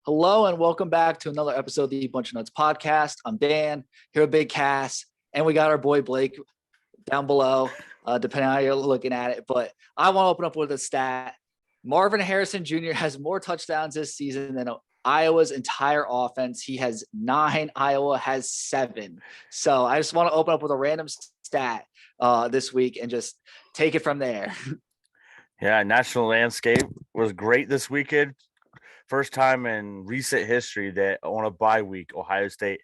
Hello and welcome back to another episode of the Bunch of Nuts podcast. I'm Dan, here with Big Cass, and we got our boy Blake down below, depending on how you're looking at it. But I want to open up with a stat. Marvin Harrison Jr. has more touchdowns this season than Iowa's entire offense. He has 9. Iowa has 7. So I just want to open up with a random stat this week and just take it from there. Yeah, national landscape was great this weekend. First time in recent history that on a bye week, Ohio State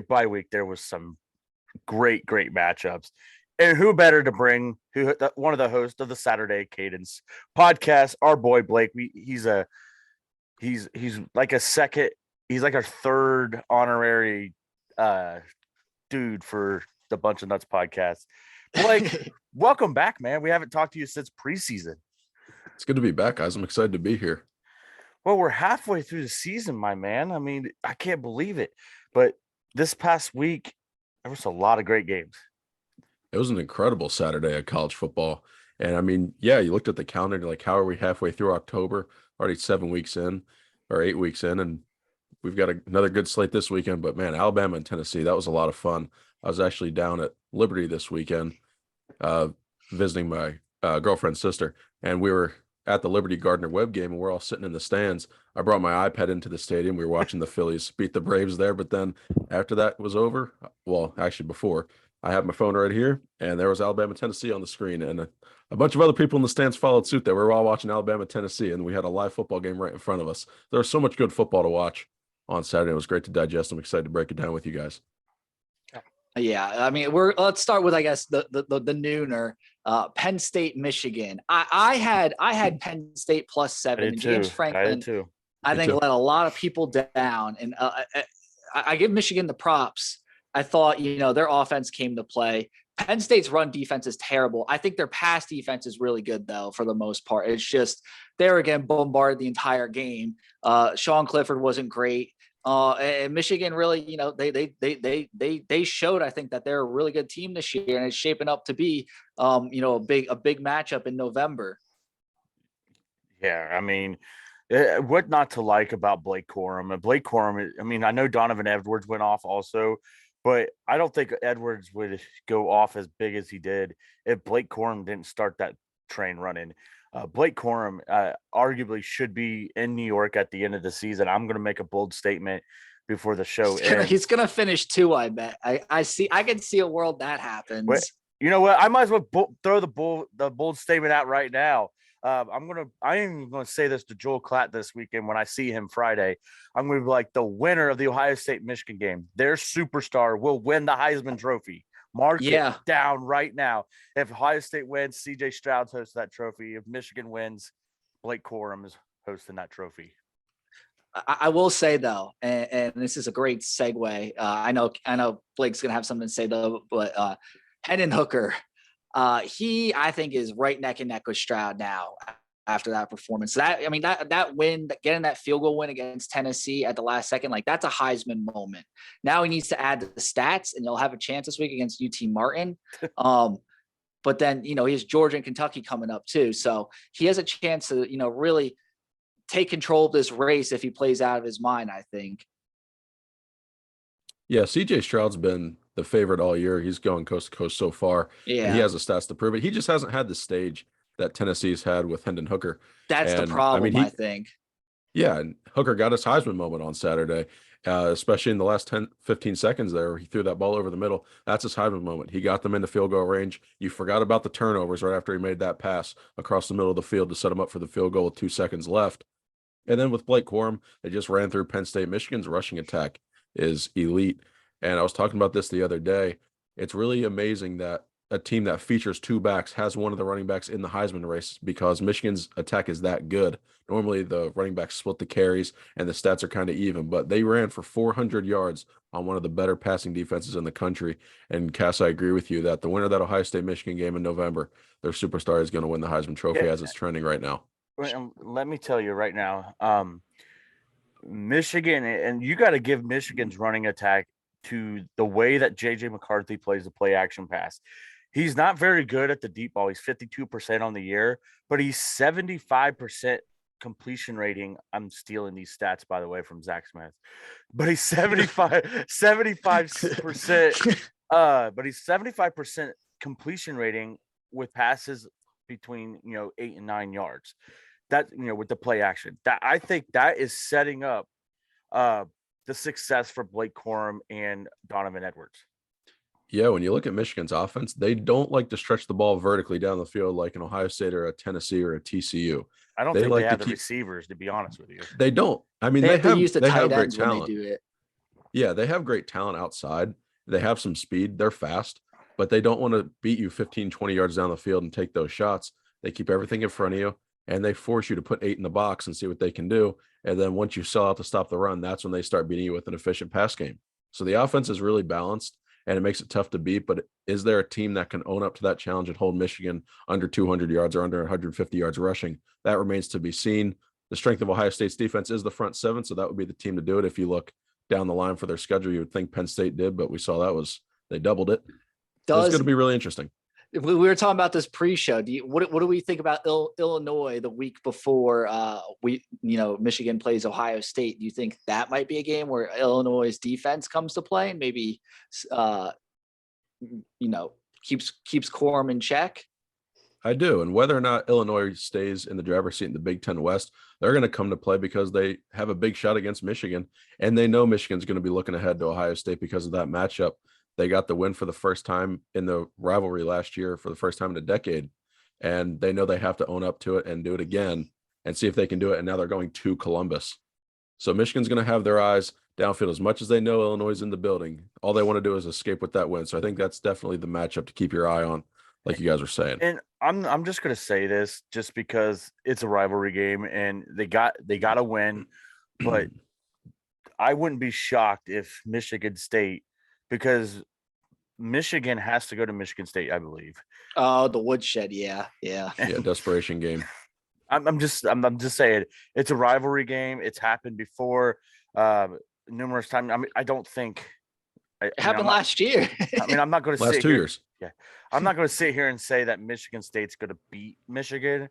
bye week, there was some great matchups. And who better to bring one of the hosts of the Saturday Cadence podcast, our boy Blake. He's like our third honorary dude for the Bunch of Nuts podcast. Blake, welcome back, man. We haven't talked to you since preseason. It's good to be back, guys. I'm excited to be here. Well, we're halfway through the season, my man. I mean, I can't believe it. But this past week, there was a lot of great games. It was an incredible Saturday of college football. And I mean, yeah, you looked at the calendar, and you're like, how are we halfway through October? Already 7 weeks in or 8 weeks in. And we've got another good slate this weekend. But man, Alabama and Tennessee, that was a lot of fun. I was actually down at Liberty this weekend visiting my girlfriend's sister. And we were at the Liberty Gardner Webb game, and we're all sitting in the stands. I brought my iPad into the stadium. We were watching the Phillies beat the Braves there. But then after that was over, well, actually before, I had my phone right here, and there was Alabama, Tennessee on the screen. And a bunch of other people in the stands followed suit there. We were all watching Alabama, Tennessee, and we had a live football game right in front of us. There was so much good football to watch on Saturday. It was great to digest. I'm excited to break it down with you guys. Yeah, I mean, let's start with, I guess, the nooner. Penn State, Michigan. I had Penn State +7. And James Franklin, I think, let a lot of people down. And I give Michigan the props. I thought, their offense came to play. Penn State's run defense is terrible. I think their pass defense is really good, though, for the most part. It's just they were getting bombarded the entire game. Sean Clifford wasn't great. And Michigan really, they showed, I think, that they're a really good team this year, and it's shaping up to be, a big matchup in November. Yeah, I mean, what not to like about Blake Corum? And Blake Corum, I mean, I know Donovan Edwards went off also, but I don't think Edwards would go off as big as he did if Blake Corum didn't start that train running. Blake Corum arguably should be in New York at the end of the season. I'm going to make a bold statement before the show ends. He's going to finish 2, I bet. I can see a world that happens. But you know what? I might as well throw the bold statement out right now. I am going to say this to Joel Klatt this weekend when I see him Friday. I'm going to be like, the winner of the Ohio State-Michigan game, their superstar will win the Heisman Trophy. Mark it down right now. If Ohio State wins, C.J. Stroud's hosting that trophy. If Michigan wins, Blake Corum is hosting that trophy. I will say, though, and this is a great segue. I know Blake's going to have something to say, though, but Hendon Hooker, he, I think, is right neck and neck with Stroud now after that performance. That win, getting that field goal win against Tennessee at the last second, like, that's a Heisman moment. Now he needs to add the stats, and you'll have a chance this week against UT Martin. But then, he has Georgia and Kentucky coming up too. So he has a chance to, really take control of this race if he plays out of his mind, I think. Yeah, C.J. Stroud's been the favorite all year. He's going coast to coast so far. Yeah, he has the stats to prove it. He just hasn't had the stage that Tennessee's had with Hendon Hooker. That's the problem, I think. Yeah, and Hooker got his Heisman moment on Saturday, especially in the last 10, 15 seconds there. He threw that ball over the middle. That's his Heisman moment. He got them into field goal range. You forgot about the turnovers right after he made that pass across the middle of the field to set him up for the field goal with 2 seconds left. And then with Blake Corum, they just ran through Penn State. Michigan's rushing attack is elite. And I was talking about this the other day. It's really amazing that a team that features 2 backs has one of the running backs in the Heisman race because Michigan's attack is that good. Normally the running backs split the carries and the stats are kind of even, but they ran for 400 yards on one of the better passing defenses in the country. And Cass, I agree with you that the winner of that Ohio State-Michigan game in November, their superstar is going to win the Heisman Trophy as it's trending right now. Let me tell you right now, Michigan, and you got to give Michigan's running attack to the way that J.J. McCarthy plays the play action pass. He's not very good at the deep ball. He's 52% on the year, but he's 75% completion rating. I'm stealing these stats, by the way, from Zach Smith, but he's 75%. But he's 75% completion rating with passes between 8 and 9 yards. That with the play action. That I think that is setting up the success for Blake Corum and Donovan Edwards. Yeah, when you look at Michigan's offense, they don't like to stretch the ball vertically down the field like an Ohio State or a Tennessee or a TCU. I don't think they have the receivers, to be honest with you. They don't. I mean, they use the tight great ends when talent. they do it. Yeah, they have great talent outside. They have some speed. They're fast, but they don't want to beat you 15, 20 yards down the field and take those shots. They keep everything in front of you, and they force you to put 8 in the box and see what they can do. And then once you sell out to stop the run, that's when they start beating you with an efficient pass game. So the offense is really balanced, and it makes it tough to beat. But is there a team that can own up to that challenge and hold Michigan under 200 yards or under 150 yards rushing? That remains to be seen. The strength of Ohio State's defense is the front seven, so that would be the team to do it. If you look down the line for their schedule, you would think Penn State did, but we saw they doubled it. It's going to be really interesting. We were talking about this pre-show. What do we think about Illinois the week before Michigan plays Ohio State? Do you think that might be a game where Illinois' defense comes to play and maybe keeps Corum in check? I do. And whether or not Illinois stays in the driver's seat in the Big Ten West, they're going to come to play because they have a big shot against Michigan, and they know Michigan's going to be looking ahead to Ohio State because of that matchup. They got the win for the first time in the rivalry last year, for the first time in a decade, and they know they have to own up to it and do it again and see if they can do it. And now they're going to Columbus. So Michigan's going to have their eyes downfield as much as they know Illinois is in the building. All they want to do is escape with that win. So I think that's definitely the matchup to keep your eye on, like you guys were saying. And I'm just going to say this just because it's a rivalry game and they got to win, but I wouldn't be shocked if Michigan State, because Michigan has to go to Michigan State, I believe. Oh, the woodshed, yeah. Desperation game. I'm just saying it's a rivalry game. It's happened before numerous times. I mean, I don't think it happened last year. I mean, I'm not going to last 2 years. Yeah, I'm not going to sit here and say that Michigan State's going to beat Michigan,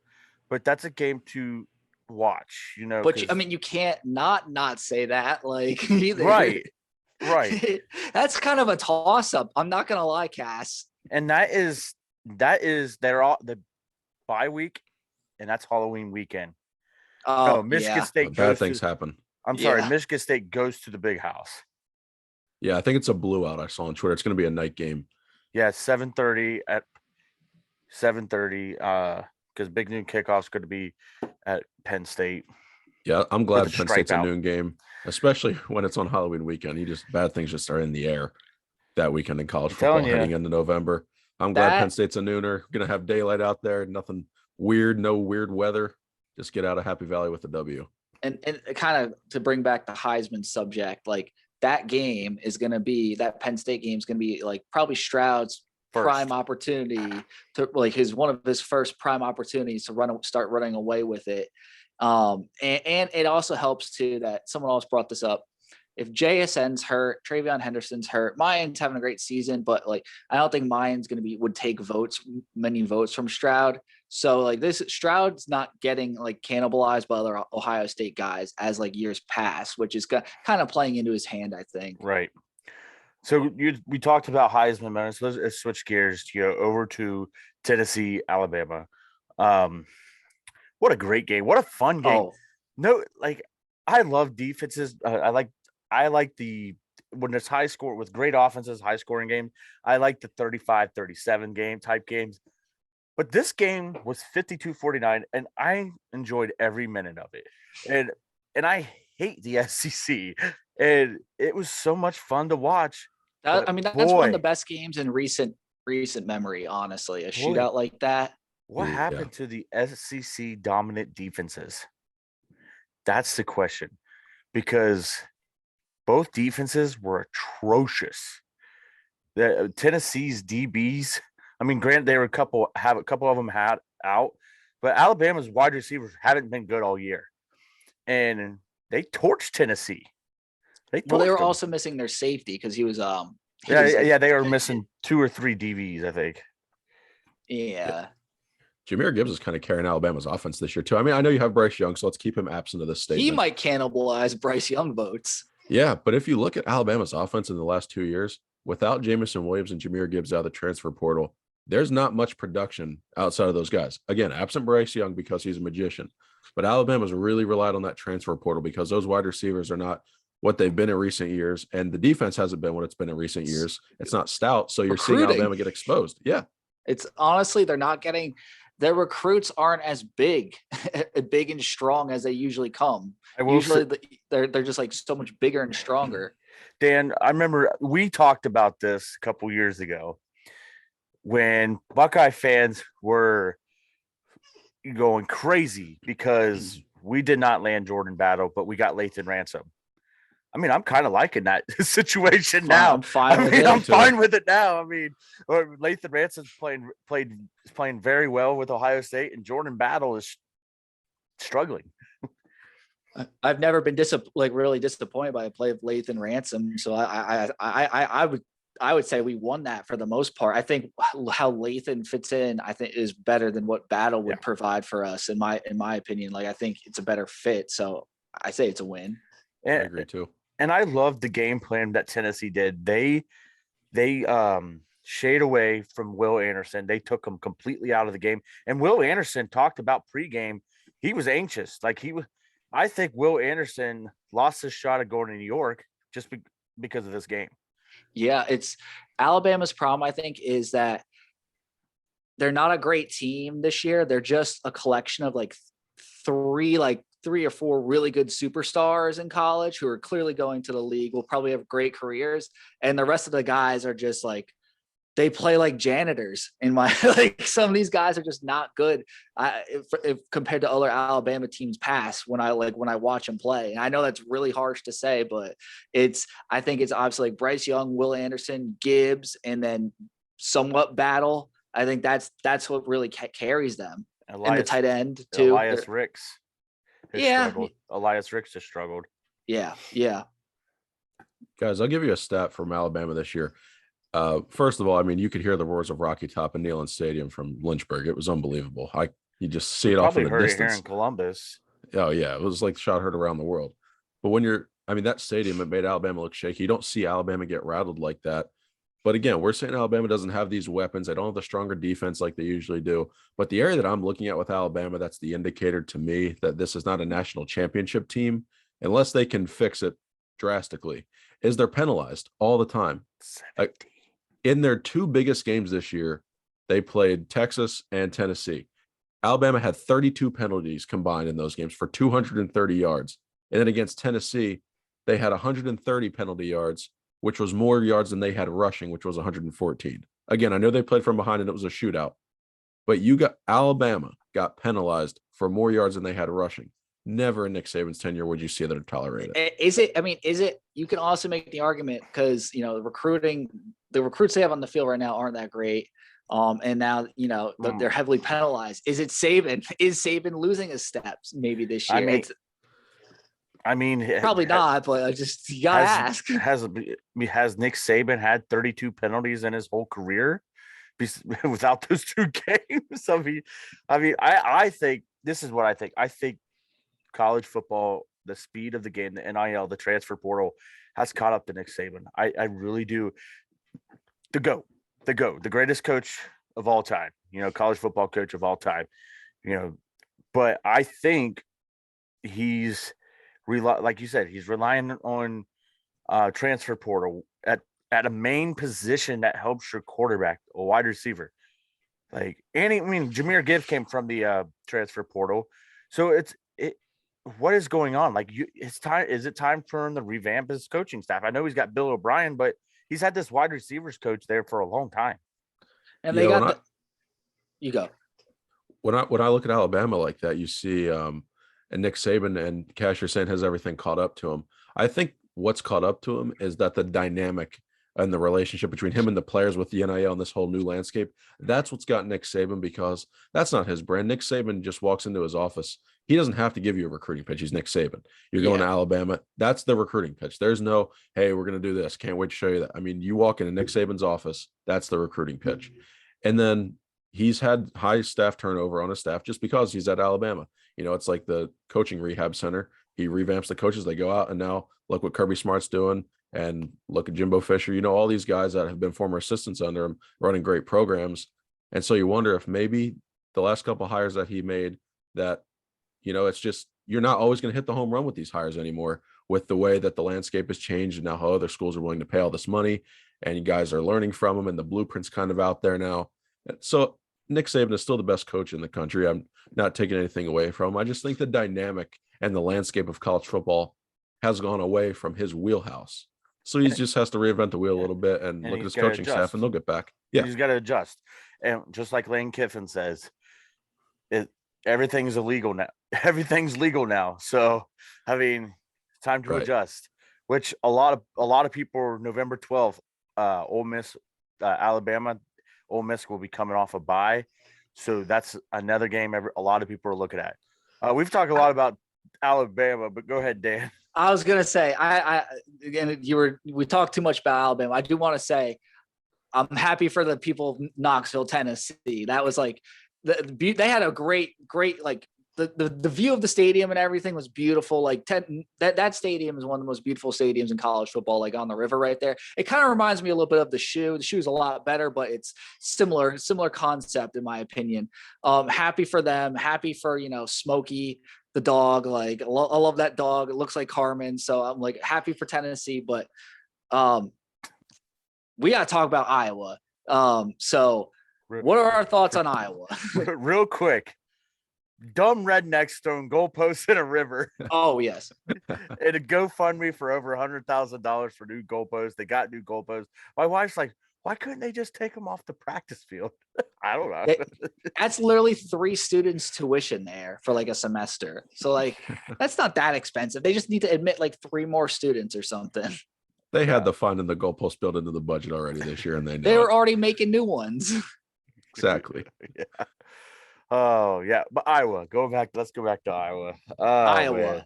but that's a game to watch. But you can't not say that, either. Right. That's kind of a toss-up. I'm not gonna lie, Cass. And that is they're all the bye week, and that's Halloween weekend. Oh, Michigan State. Bad things happen. I'm sorry, Michigan State goes to the Big House. Yeah, I think it's a blowout. I saw on Twitter. It's going to be a night game. Yeah, 7:30 at 7:30. Because Big Noon kickoff's going to be at Penn State. Yeah, I'm glad Penn State's a noon game, especially when it's on Halloween weekend. Bad things just are in the air that weekend in college football heading into November. I'm glad Penn State's a nooner. Going to have daylight out there. Nothing weird, no weird weather. Just get out of Happy Valley with a W. And kind of to bring back the Heisman subject, that game is going to be, that Penn State game is going to be probably Stroud's prime opportunity to one of his first prime opportunities to start running away with it. And it also helps too that someone else brought this up. If JSN's hurt, Travion Henderson's hurt, Mayan's having a great season, but I don't think Mayan's would take many votes from Stroud. So Stroud's not getting cannibalized by other Ohio State guys as years past, which is kind of playing into his hand, I think. Right. So we talked about Heisman, man. So let's switch gears, over to Tennessee, Alabama. What a great game! What a fun game! Oh. No, I love defenses. I like when it's high score with great offenses, high scoring game. I like the 35-37 game type games. But this game was 52-49, and I enjoyed every minute of it. And I hate the SEC, and it was so much fun to watch. That's one of the best games in recent memory, honestly. A shootout like that. What happened to the SEC dominant defenses? That's the question, because both defenses were atrocious. The Tennessee's DBs, granted they were a couple of them had out, but Alabama's wide receivers haven't been good all year, and they torched Tennessee. They were also missing their safety because he was they were missing 2 or 3 DBs, I think. Yeah. Jahmyr Gibbs is kind of carrying Alabama's offense this year too. I mean, I know you have Bryce Young, so let's keep him absent of this statement. He might cannibalize Bryce Young votes. Yeah, but if you look at Alabama's offense in the last 2 years, without Jamison Williams and Jahmyr Gibbs out of the transfer portal, there's not much production outside of those guys. Again, absent Bryce Young because he's a magician. But Alabama's really relied on that transfer portal because those wide receivers are not what they've been in recent years, and the defense hasn't been what it's been in recent years. It's not stout, so you're seeing Alabama get exposed. Yeah. It's honestly, they're not getting – their recruits aren't as big and strong as they usually come. Usually they're just like so much bigger and stronger. Dan, I remember we talked about this a couple years ago when Buckeye fans were going crazy because we did not land Jordan Battle, but we got Lathan Ransom. I mean, I'm kind of liking that situation now. I'm fine with it now. I mean, Lathan Ransom's playing very well with Ohio State, and Jordan Battle is struggling. I've never been really disappointed by the play of Lathan Ransom. So I would say we won that for the most part. I think how Lathan fits in, I think, is better than what Battle would provide for us. In my opinion, like I think it's a better fit. So I say it's a win. I agree too. And I love the game plan that Tennessee did. They shade away from Will Anderson. They took him completely out of the game. And Will Anderson talked about pregame. He was anxious. I think Will Anderson lost his shot at going to New York just because of this game. Yeah, it's Alabama's problem, I think, is that they're not a great team this year. They're just a collection of three or four really good superstars in college who are clearly going to the league, will probably have great careers. And the rest of the guys are just they play like janitors in my, some of these guys are just not good if compared to other Alabama teams past when I watch them play. And I know that's really harsh to say, but I think it's obviously Bryce Young, Will Anderson, Gibbs, and then somewhat Battle. I think that's what really carries them. And the tight end too. Elias Ricks. Elias Ricks has struggled. Yeah. Guys, I'll give you a stat from Alabama this year. First of all, I mean, you could hear the roars of Rocky Top and Neyland Stadium from Lynchburg. It was unbelievable. You just see it off in the distance. Probably heard it here in Columbus. Oh, yeah. It was like the shot heard around the world. But that stadium, it made Alabama look shaky. You don't see Alabama get rattled like that. But again, we're saying Alabama doesn't have these weapons. They don't have the stronger defense like they usually do. But the area that I'm looking at with Alabama, that's the indicator to me that this is not a national championship team, unless they can fix it drastically, is they're penalized all the time. In their two biggest games this year, they played Texas and Tennessee. Alabama had 32 penalties combined in those games for 230 yards. And then against Tennessee, they had 130 penalty yards, which was more yards than they had rushing, which was 114. Again, I know they played from behind and it was a shootout, but Alabama got penalized for more yards than they had rushing. Never in Nick Saban's tenure would you see that tolerate it. You can also make the argument because, the recruits they have on the field right now aren't that great. And now, they're heavily penalized. Is it Saban? Is Saban losing his steps maybe this year? Probably not, but you gotta ask. Has Nick Saban had 32 penalties in his whole career without those two games? I think this is what I think. I think college football, the speed of the game, the NIL, the transfer portal has caught up to Nick Saban. I really do. The GOAT, the greatest coach of all time, college football coach of all time, but I think he's like you said, he's relying on transfer portal at a main position that helps your quarterback, a wide receiver. Jahmyr Gibbs came from the transfer portal. So what is going on? It's time. Is it time for him to revamp his coaching staff? I know he's got Bill O'Brien, but he's had this wide receivers coach there for a long time. And they you go. When I look at Alabama like that, you see and Nick Saban and Cash are saying has everything caught up to him. I think what's caught up to him is that the dynamic and the relationship between him and the players with the NIL and this whole new landscape, that's what's got Nick Saban, because that's not his brand. Nick Saban just walks into his office. He doesn't have to give you a recruiting pitch. He's Nick Saban. You're going to Alabama. That's the recruiting pitch. There's no, hey, we're going to do this. Can't wait to show you that. You walk into Nick Saban's office. That's the recruiting pitch. And then he's had high staff turnover on his staff just because he's at Alabama. It's like the coaching rehab center. He revamps the coaches. They go out, and now look what Kirby Smart's doing. And look at Jimbo Fisher, all these guys that have been former assistants under him running great programs. And so you wonder if maybe the last couple of hires that he made that, it's just, you're not always going to hit the home run with these hires anymore with the way that the landscape has changed and now how other schools are willing to pay all this money and you guys are learning from them and the blueprint's kind of out there now. So Nick Saban is still the best coach in the country. I'm not taking anything away from him. I just think the dynamic and the landscape of college football has gone away from his wheelhouse. So he just has to reinvent the wheel a little bit and look at his coaching staff, and they'll get back. Yeah, he's got to adjust. And just like Lane Kiffin says, everything's illegal now. Everything's legal now. So, I mean, time to adjust. Which a lot of people, November 12th, Ole Miss, Alabama, Ole Miss will be coming off a bye. So that's another game a lot of people are looking at. We've talked a lot about Alabama, but go ahead, Dan. I was gonna say, we talked too much about Alabama. I do want to say, I'm happy for the people of Knoxville, Tennessee. That was like they had a great like the view of the stadium and everything was beautiful. Like that stadium is one of the most beautiful stadiums in college football, like on the river right there. It kind of reminds me a little bit of the shoe. The shoe is a lot better, but it's similar concept in my opinion. Happy for them. Happy for Smokey, the dog. Like I love that dog. It looks like Carmen. So I'm like happy for Tennessee, but we got to talk about Iowa. So what are our thoughts on Iowa? Real quick. Dumb rednecks throwing goalposts in a river. Oh, yes. And a GoFundMe for over $100,000 for new goalposts. They got new goalposts. My wife's like, why couldn't they just take them off the practice field? I don't know. That's literally 3 students' tuition there for like a semester. So like, that's not that expensive. They just need to admit like 3 more students or something. They had the fund and the goalpost built into the budget already this year, and they were already making new ones. Exactly. Yeah. Oh yeah, but Iowa. Let's go back to Iowa. Iowa. Man.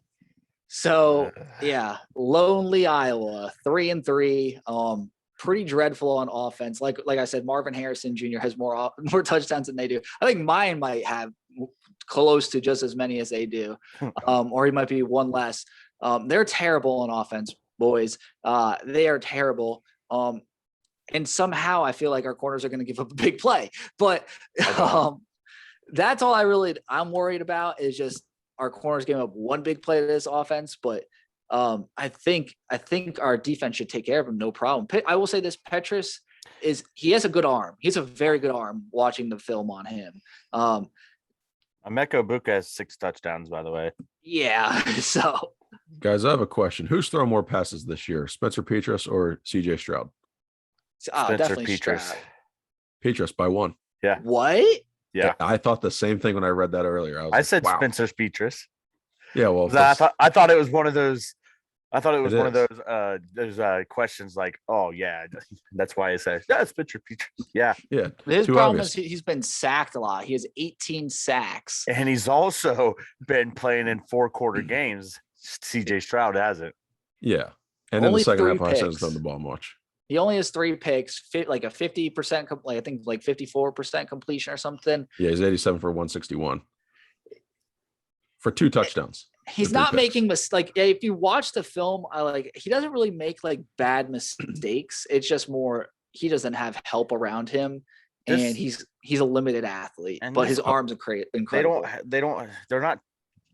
So yeah, lonely Iowa, 3-3. Pretty dreadful on offense. Like I said, Marvin Harrison Jr. has more touchdowns than they do. I think mine might have close to just as many as they do, or he might be one less. They're terrible on offense, boys. They are terrible. And somehow I feel like our corners are going to give up a big play, but that's all I'm worried about is just our corners giving up one big play to this offense. But I think our defense should take care of him. No problem. I will say this, Petrus he has a good arm. He's a very good arm watching the film on him. Emeka Buka has 6 touchdowns, by the way. Yeah. So guys, I have a question. Who's thrown more passes this year? Spencer Petras or CJ Stroud? Definitely Petras. Stroud. Petras by 1. Yeah. What? Yeah, I thought the same thing when I read that earlier. I said wow. Spencer Petras. Yeah, well, I thought it was one of those. I thought it was one of those questions like, oh yeah, that's why it says Spencer Petras. Yeah. His problem is he's been sacked a lot. He has 18 sacks, and he's also been playing in 4-quarter games. CJ Stroud hasn't. Yeah, and in the second half, I hasn't done the ball much. He only has 3 picks, like a 50%, I think like 54% completion or something. Yeah, he's 87 for 161 for 2 touchdowns. He's not making mistakes. If you watch the film, he doesn't really make like bad mistakes. It's just more he doesn't have help around him, and he's a limited athlete. But his arms are incredible. They're not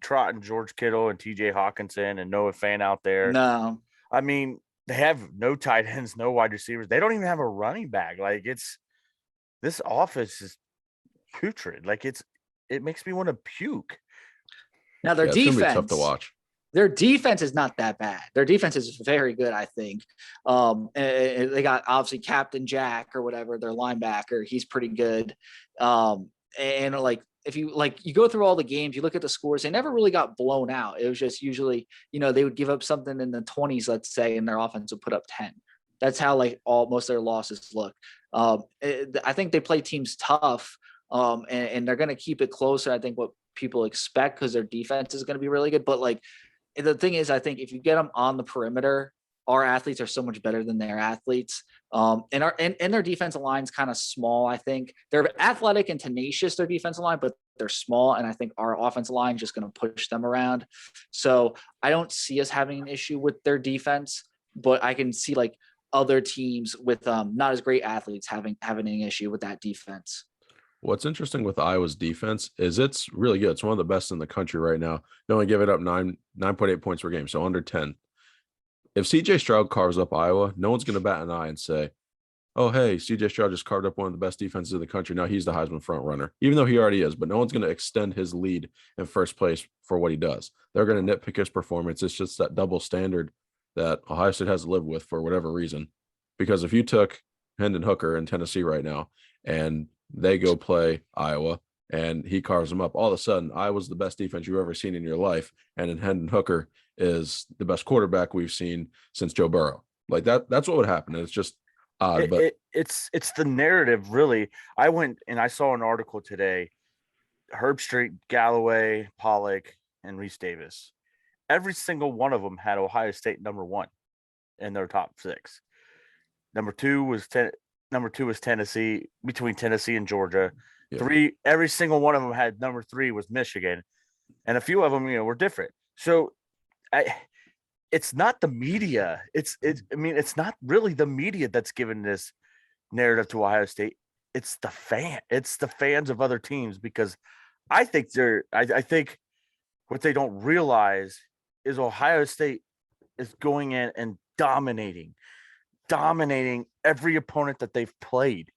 trotting George Kittle and T.J. Hawkinson and Noah Fant out there. No, I mean. They have no tight ends, no wide receivers. They don't even have a running back. Like this offense is putrid. Like it makes me want to puke. Now their defense, it's gonna be tough to watch. Their defense is not that bad. Their defense is very good, I think. And they got obviously Captain Jack or whatever, their linebacker. He's pretty good. And like if you go through all the games, you look at the scores, they never really got blown out. It was just usually, they would give up something in the 20s, let's say, and their offense would put up 10. That's how most of their losses look. I think they play teams tough, and they're going to keep it closer. I think what people expect because their defense is going to be really good. But the thing is, I think if you get them on the perimeter, our athletes are so much better than their athletes. And their defensive line's kind of small. I think they're athletic and tenacious, their defensive line, but they're small. And I think our offensive line is just going to push them around. So I don't see us having an issue with their defense, but I can see like other teams with not as great athletes having an issue with that defense. What's interesting with Iowa's defense is it's really good. It's one of the best in the country right now. They only give it up 9.8 points per game, so under 10. If CJ Stroud carves up Iowa, no one's going to bat an eye and say, oh, hey, CJ Stroud just carved up one of the best defenses in the country. Now he's the Heisman front runner, even though he already is. But no one's going to extend his lead in first place for what he does. They're going to nitpick his performance. It's just that double standard that Ohio State has to live with for whatever reason. Because if you took Hendon Hooker in Tennessee right now and they go play Iowa and he carves them up, all of a sudden Iowa's the best defense you've ever seen in your life. And then Hendon Hooker is the best quarterback we've seen since Joe Burrow. Like that's what would happen. It's just odd, but it's the narrative, really. I went and I saw an article today. Herbstreit, Galloway, Pollock, and Reese Davis. Every single one of them had Ohio State number 1 in their top 6. Number 2 was Tennessee, between Tennessee and Georgia. Yeah. 3, every single one of them had number 3 was Michigan, and a few of them, were different. So it's not the media. It's not really the media that's given this narrative to Ohio State. It's the fans of other teams, because I think I think what they don't realize is Ohio State is going in and dominating every opponent that they've played.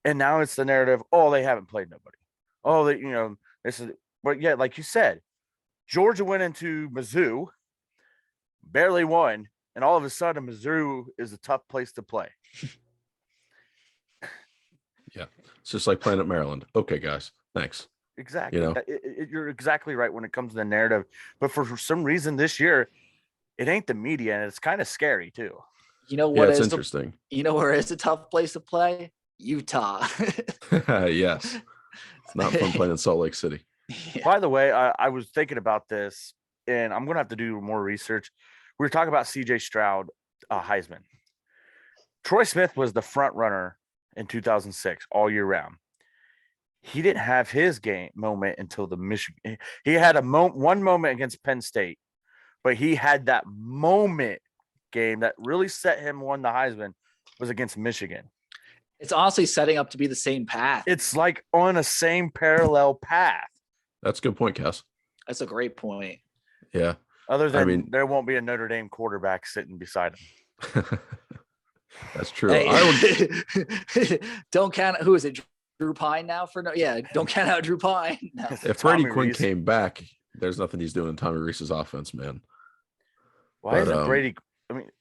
And now it's the narrative, oh, they haven't played nobody. Oh, this is, but yeah, like you said, Georgia went into Mizzou, barely won, and all of a sudden Mizzou is a tough place to play. Yeah. It's just like playing at Maryland. Okay, guys, thanks. Exactly. You're exactly right when it comes to the narrative. But for some reason this year, it ain't the media, and it's kind of scary too. You know what? It's interesting. You know where it's a tough place to play? Utah. Yes. It's not fun playing in Salt Lake City. Yeah. By the way, I was thinking about this, and I'm going to have to do more research. We were talking about CJ Stroud, Heisman. Troy Smith was the front runner in 2006 all year round. He didn't have his game moment until the Michigan. He had one moment against Penn State, but he had that moment game that really set him won the Heisman was against Michigan. It's honestly setting up to be the same path. It's like on a same parallel path. That's a good point, Cass. That's a great point. Yeah. Other than there won't be a Notre Dame quarterback sitting beside him. That's true. Hey, don't count. Who is it? Drew Pine now for no? Yeah, don't count out Drew Pine. No. If Brady Quinn came back, there's nothing he's doing in Tommy Reese's offense, man. Why isn't Brady?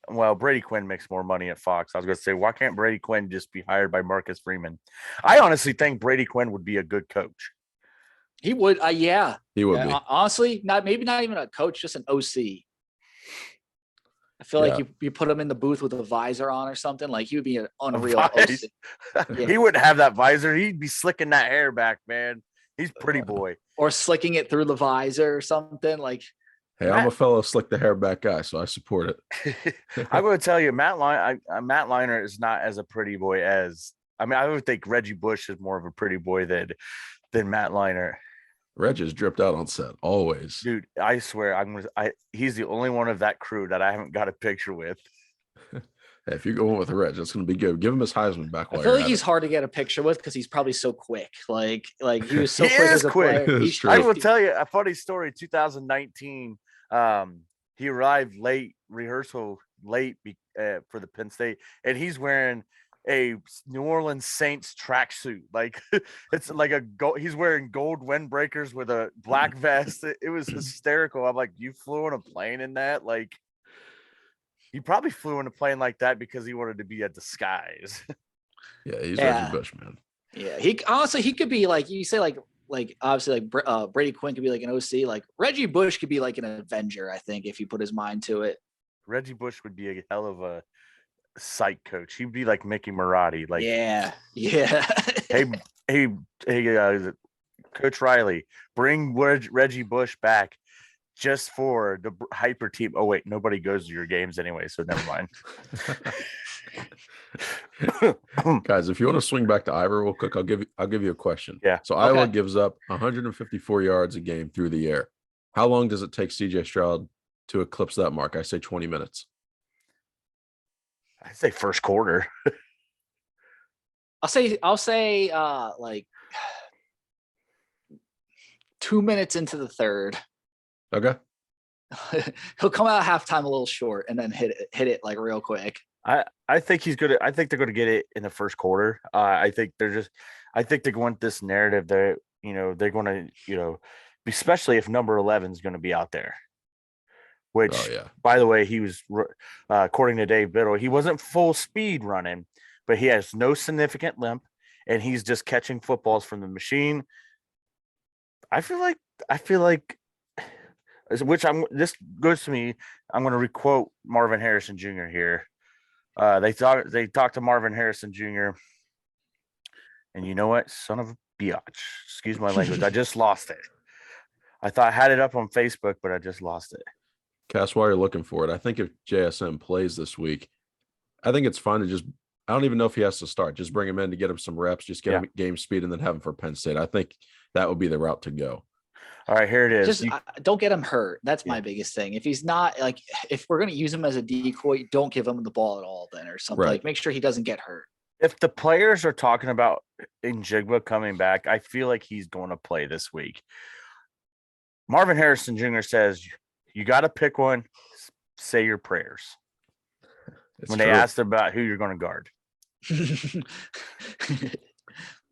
Brady Quinn makes more money at Fox. I was going to say, why can't Brady Quinn just be hired by Marcus Freeman? I honestly think Brady Quinn would be a good coach. He would. Yeah, he would be. Honestly, not even a coach, just an OC. I feel like you put him in the booth with a visor on or something. Like he would be an unreal OC. Yeah. He wouldn't have that visor. He'd be slicking that hair back, man. He's pretty boy. Or slicking it through the visor or something. Like, hey, I'm a fellow slick the hair back guy, so I support it. I'm going to tell you, Matt Leinart is not as a pretty boy as I would think Reggie Bush is more of a pretty boy than Matt Leinart. Reg is dripped out on set always. Dude, I swear he's the only one of that crew that I haven't got a picture with. Hey, if you're going with Reg, that's going to be good. Give him his Heisman back. I feel like he's hard to get a picture with because he's probably so quick. Like he was so quick as a player. I will tell you a funny story. 2019, he arrived late, rehearsal late for the Penn State, and he's wearing a New Orleans Saints tracksuit. Like it's like he's wearing gold windbreakers with a black vest. It was hysterical. I'm like, you flew on a plane in that? Like, he probably flew in a plane like that because he wanted to be a disguise. Yeah, he's Reggie Bush, man. Yeah, he could be like you say, like obviously like Brady Quinn could be like an OC. Like Reggie Bush could be like an Avenger. I think if he put his mind to it. Reggie Bush would be a hell of a psych coach. He'd be like Mickey Marotti. Like, yeah. hey, Coach Riley, bring Reggie Bush back. just for the hyper team. Oh wait, nobody goes to your games anyway, so never mind. Guys, if you want to swing back to Ivor real quick, I'll give you a question. Yeah. So Iowa gives up 154 yards a game through the air. How long does it take CJ Stroud to eclipse that mark? I say 20 minutes. I say first quarter. I'll say like 2 minutes into the third. Okay. He'll come out halftime a little short and then hit it like real quick. I think he's good. I think they're going to get it in the first quarter. I think they want this narrative that, they're going to, especially if number 11 is going to be out there, which, by the way, he was, according to Dave Biddle, he wasn't full speed running, but he has no significant limp and he's just catching footballs from the machine. I feel like, this goes to me. I'm going to requote Marvin Harrison Jr. here. They talked to Marvin Harrison Jr. And you know what? Son of a biatch. Excuse my language. I just lost it. I thought I had it up on Facebook, but I just lost it. Cass, while you're looking for it, I think if JSN plays this week, I think it's fine to I don't even know if he has to start. Just bring him in to get him some reps, just get him game speed, and then have him for Penn State. I think that would be the route to go. All right, here it is. Just don't get him hurt. That's my biggest thing. If he's not if we're going to use him as a decoy, don't give him the ball at all then or something. Like make sure he doesn't get hurt. If the players are talking about Njigba coming back, I feel like he's going to play this week. Marvin Harrison Jr. says, you got to pick one, say your prayers. When they asked about who you're going to guard.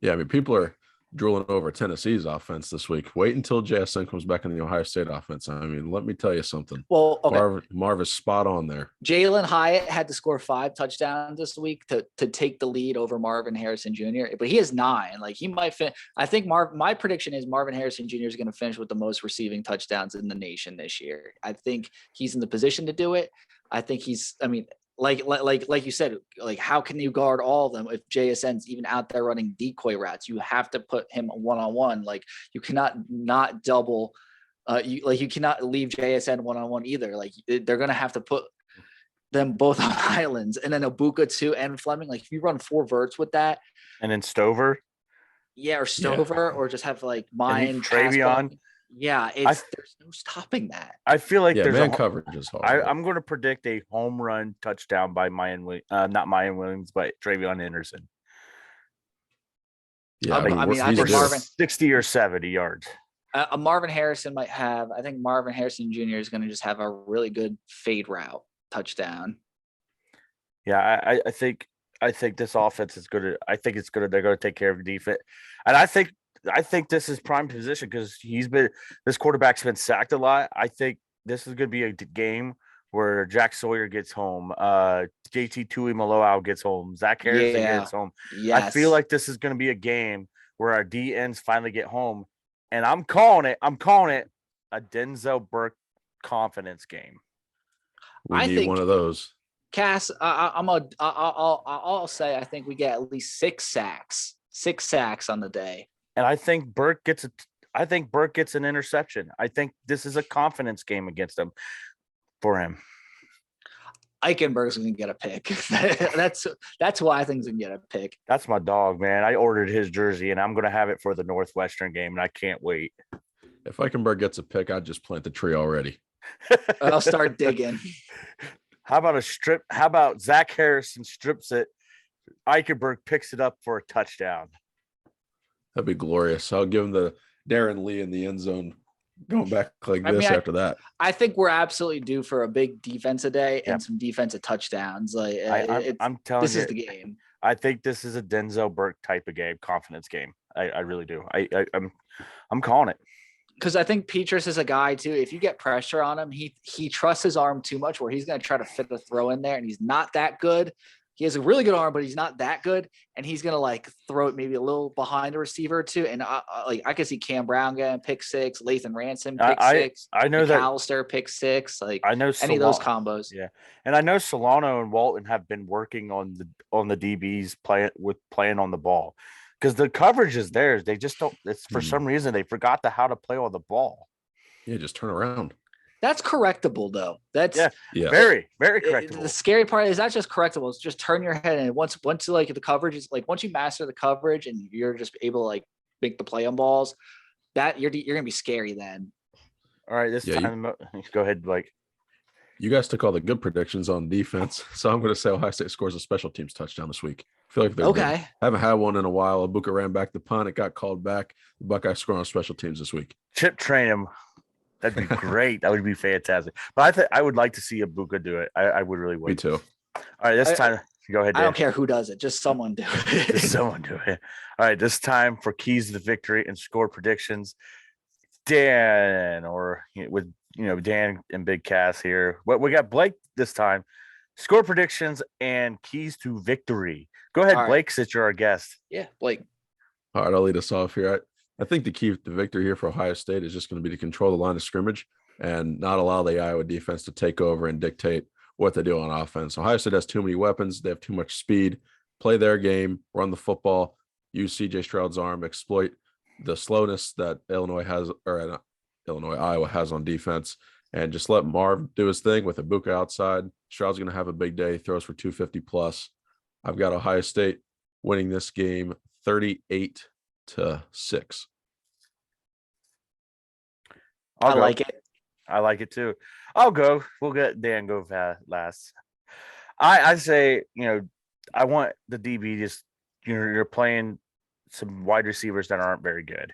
Yeah, I mean, people are drooling over Tennessee's offense this week. Wait until JSN comes back in the Ohio State offense. I mean, let me tell you something. Well, okay. Marv is spot on there. Jalen Hyatt had to score 5 touchdowns this week to take the lead over Marvin Harrison Jr., but he has 9. Like he might fit. I think my prediction is Marvin Harrison Jr. is going to finish with the most receiving touchdowns in the nation this year. I think he's in the position to do it. I think like you said, like how can you guard all of them if JSN's even out there running decoy routes? You have to put him one-on-one. Like you cannot not double. You cannot leave JSN one-on-one either. Like they're gonna have to put them both on islands, and then Ibuka too and Fleming. Like if you run 4 verts with that, and then Stover, or Stover, or just have like mine Travion. Yeah, there's no stopping that. I feel like there's man coverage is hard. I'm going to predict a home run touchdown by not Mayan Williams, but Travion Henderson. Yeah, I think Marvin 60 or 70 yards. Marvin Harrison might have. I think Marvin Harrison Jr. is going to just have a really good fade route touchdown. Yeah, I think this offense is good. I think it's good. They're going to take care of the defense, and I think this is prime position because this quarterback's been sacked a lot. I think this is going to be a game where Jack Sawyer gets home, JT Tuimoloau gets home, Zach Harrison gets home. Yes. I feel like this is going to be a game where our DNs finally get home, and I'm calling it a Denzel Burke confidence game. We need one of those. Cass, I'll say I think we get at least 6 sacks. 6 sacks on the day. And I think Burke gets an interception. I think this is a confidence game against him for him. Eichenberg's going to get a pick. That's why I think he's going to get a pick. That's my dog, man. I ordered his jersey, and I'm going to have it for the Northwestern game, and I can't wait. If Eichenberg gets a pick, I'd just plant the tree already. I'll start digging. How about a strip? How about Zach Harrison strips it? Eichenberg picks it up for a touchdown. That'd be glorious. I'll give him the Darren Lee in the end zone going back like after that. I think we're absolutely due for a big defensive day and some defensive touchdowns. Like I'm telling you, this is the game. I think this is a Denzel Burke type of game, confidence game. I really do. I'm calling it. Because I think Petrus is a guy too. If you get pressure on him, he trusts his arm too much where he's going to try to fit a throw in there, and he's not that good. He has a really good arm, but he's not that good, and he's gonna throw it maybe a little behind a receiver too. And I could see Cam Brown getting pick 6, Lathan Ransom pick 6. I know that McAllister pick 6. I know any of those combos. Yeah, and I know Solano and Walton have been working on the DBs playing on the ball because the coverage is theirs. They just don't. It's for some reason they forgot how to play on the ball. Yeah, just turn around. That's correctable though. That's very, very correctable. The scary part is not just correctable. It's just turn your head, and once like the coverage is like, once you master the coverage and you're just able to like make the play on balls, that you're gonna be scary then. All right, this time, go ahead, Blake. You guys took all the good predictions on defense, so I'm going to say Ohio State scores a special teams touchdown this week. I feel like they're okay. Good. Haven't had one in a while. Ibuka ran back the punt. It got called back. The Buckeyes score on special teams this week. Chip train him. That'd be great. That would be fantastic. But I would like to see Ibuka do it. I would really would. Me too. All right, this time, go ahead, Dan. I don't care who does it. Just someone do it. Just someone do it. All right, this time for keys to the victory and score predictions. Dan, or with Dan and Big Cass here. We got Blake this time. Score predictions and keys to victory. Go ahead, All Blake, since you're our guest. Yeah, Blake. All right, I'll lead us off here. I think the key to victory here for Ohio State is just going to be to control the line of scrimmage and not allow the Iowa defense to take over and dictate what they do on offense. Ohio State has too many weapons. They have too much speed. Play their game, run the football, use C.J. Stroud's arm, exploit the slowness that Iowa has on defense, and just let Marv do his thing with Ibuka outside. Stroud's going to have a big day. He throws for 250 plus. I've got Ohio State winning this game 38-6. I like it. I like it too. I'll go. We'll get Dan go last. I say, I want the DB just, you're playing some wide receivers that aren't very good.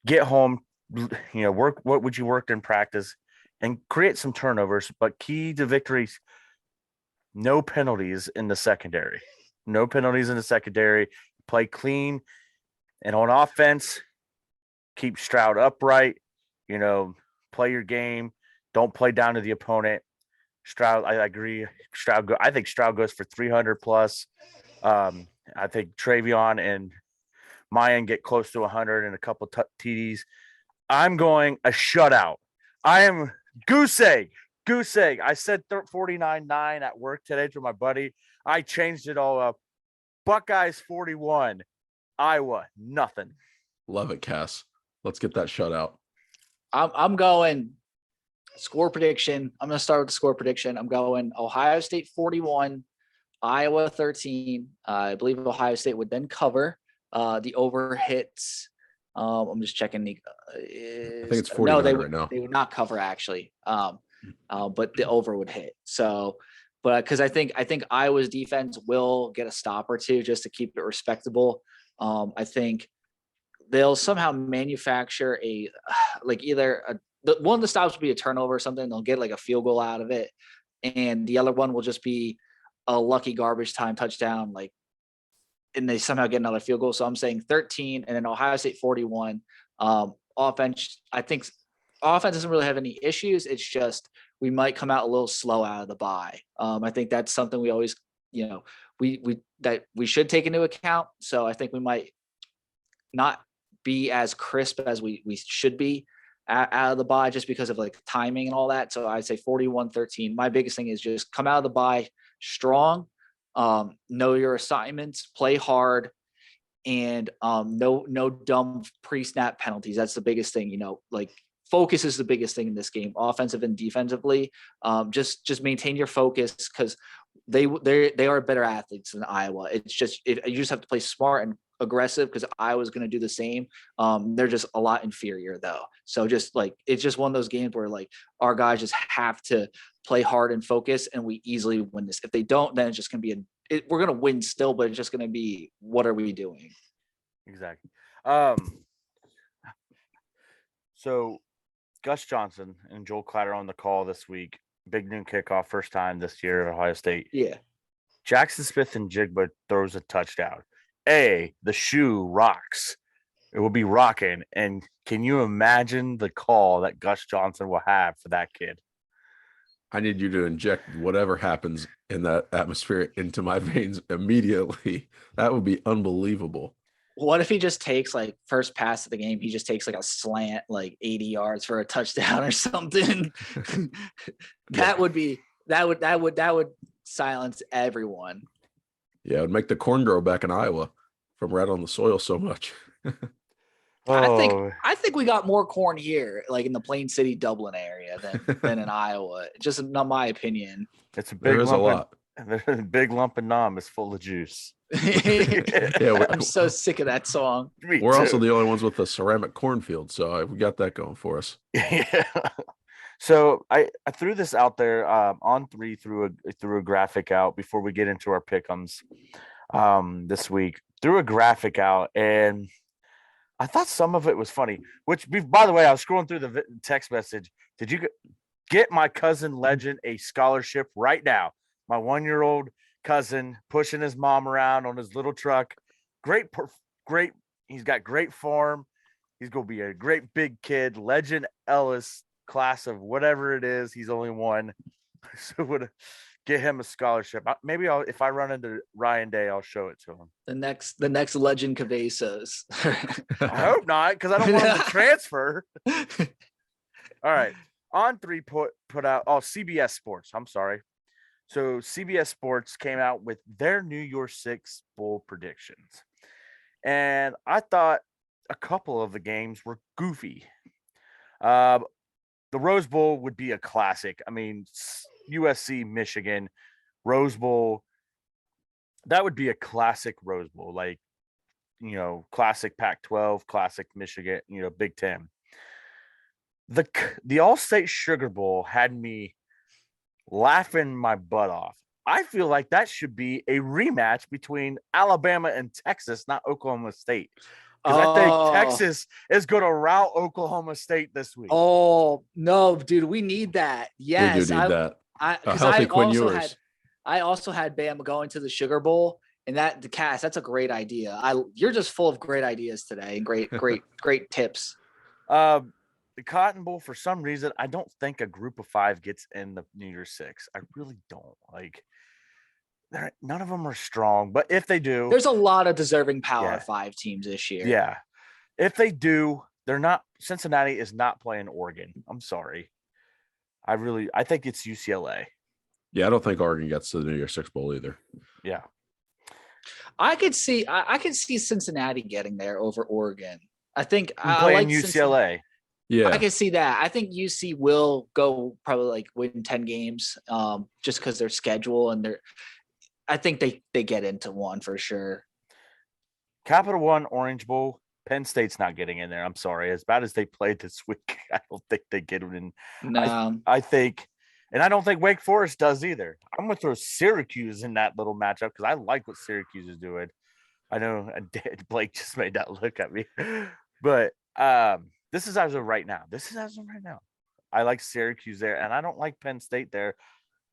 Get home, work what would you work in practice and create some turnovers, but key to victories, no penalties in the secondary. No penalties in the secondary. Play clean, and on offense, keep Stroud upright, play your game. Don't play down to the opponent. Stroud, I agree. I think Stroud goes for 300 plus. I think Travion and Mayan get close to 100 and a couple TDs. I'm going a shutout. I am goose egg. I said 49-9 at work today to my buddy. I changed it all up. Buckeyes 41, Iowa nothing. Love it, Cass. Let's get that shutout. I'm going score prediction. I'm going to start with the score prediction. I'm going Ohio State 41, Iowa 13. I believe Ohio State would then cover. The over hits. I'm just checking. I think it's 49 right now. They would not cover actually. But the over would hit. So, but because I think Iowa's defense will get a stop or two just to keep it respectable. I think they'll somehow manufacture either one of the stops will be a turnover or something. They'll get like a field goal out of it, and the other one will just be a lucky garbage time touchdown, and they somehow get another field goal. So I'm saying 13, and then Ohio State 41. Offense, I think offense doesn't really have any issues. It's just we might come out a little slow out of the bye. I think that's something we always, we should take into account. So I think we might not be as crisp as we should be out of the bye just because of timing and all that. So I'd say 41-13. My biggest thing is just come out of the bye strong, know your assignments, play hard, and no dumb pre-snap penalties. That's the biggest thing, focus is the biggest thing in this game, offensive and defensively. Just maintain your focus because they are better athletes than Iowa. It's just you just have to play smart and aggressive because Iowa's going to do the same. They're just a lot inferior though. So just it's just one of those games where our guys just have to play hard and focus, and we easily win this. If they don't, then it's just going to be we're going to win still, but it's just going to be, what are we doing? Exactly. So Gus Johnson and Joel Klatt on the call this week. Big noon kickoff, first time this year at Ohio State. Yeah. Jackson Smith and Jigba throws a touchdown. The shoe rocks. It will be rocking. And can you imagine the call that Gus Johnson will have for that kid? I need you to inject whatever happens in that atmosphere into my veins immediately. That would be unbelievable. What if he just takes first pass of the game? He just takes a slant 80 yards for a touchdown or something. That would silence everyone. Yeah, it would make the corn grow back in Iowa from right on the soil so much. All I think we got more corn here, like in the Plain City, Dublin area, than in Iowa. Just not my opinion. It's a big lump. Big lump of nom is full of juice. Yeah, I'm so sick of that song. We're also the only ones with a ceramic cornfield, so we got that going for us. Yeah. So I threw this out there on 3 through a graphic out before we get into our pick'ems this week. Threw a graphic out, and I thought some of it was funny. Which, by the way, I was scrolling through the text message. Did you get my cousin Legend a scholarship right now? My 1-year-old cousin pushing his mom around on his little truck. Great. He's got great form. He's going to be a great big kid. Legend Ellis, class of whatever it is. He's only one. So would get him a scholarship. Maybe if I run into Ryan Day, I'll show it to him. The next Legend Cabezas. I hope not, because I don't want him to transfer. All right. On 3 put out CBS Sports. I'm sorry. So CBS Sports came out with their New Year's 6 bowl predictions. And I thought a couple of the games were goofy. The Rose Bowl would be a classic. I mean, USC, Michigan, Rose Bowl. That would be a classic Rose Bowl, like, classic Pac-12, classic Michigan, Big Ten. The All-State Sugar Bowl had me laughing my butt off. I feel like that should be a rematch between Alabama and Texas, not Oklahoma State. Because I think Texas is going to rout Oklahoma State this week. Oh, no, dude. We need that. Yes. We do need that. I also had Bama going to the Sugar Bowl, and that's a great idea. You're just full of great ideas today and great tips. The Cotton Bowl, for some reason, I don't think a group of 5 gets in the New Year's 6. I really don't. Like, none of them are strong, but if they do, there's a lot of deserving Power 5 teams this year. Yeah. If they do, they're not. Cincinnati is not playing Oregon. I'm sorry. I think it's UCLA. Yeah, I don't think Oregon gets to the New Year's 6 Bowl either. Yeah. I could see Cincinnati getting there over Oregon. I think playing UCLA. Yeah, I can see that. I think UC will go probably win 10 games, just because their schedule and I think they get into one for sure. Capital One Orange Bowl. Penn State's not getting in there. I'm sorry. As bad as they played this week, I don't think they get in. No. I think, and I don't think Wake Forest does either. I'm going to throw Syracuse in that little matchup because I like what Syracuse is doing. I know Blake just made that look at me, but this is as of right now. I like Syracuse there, and I don't like Penn State there.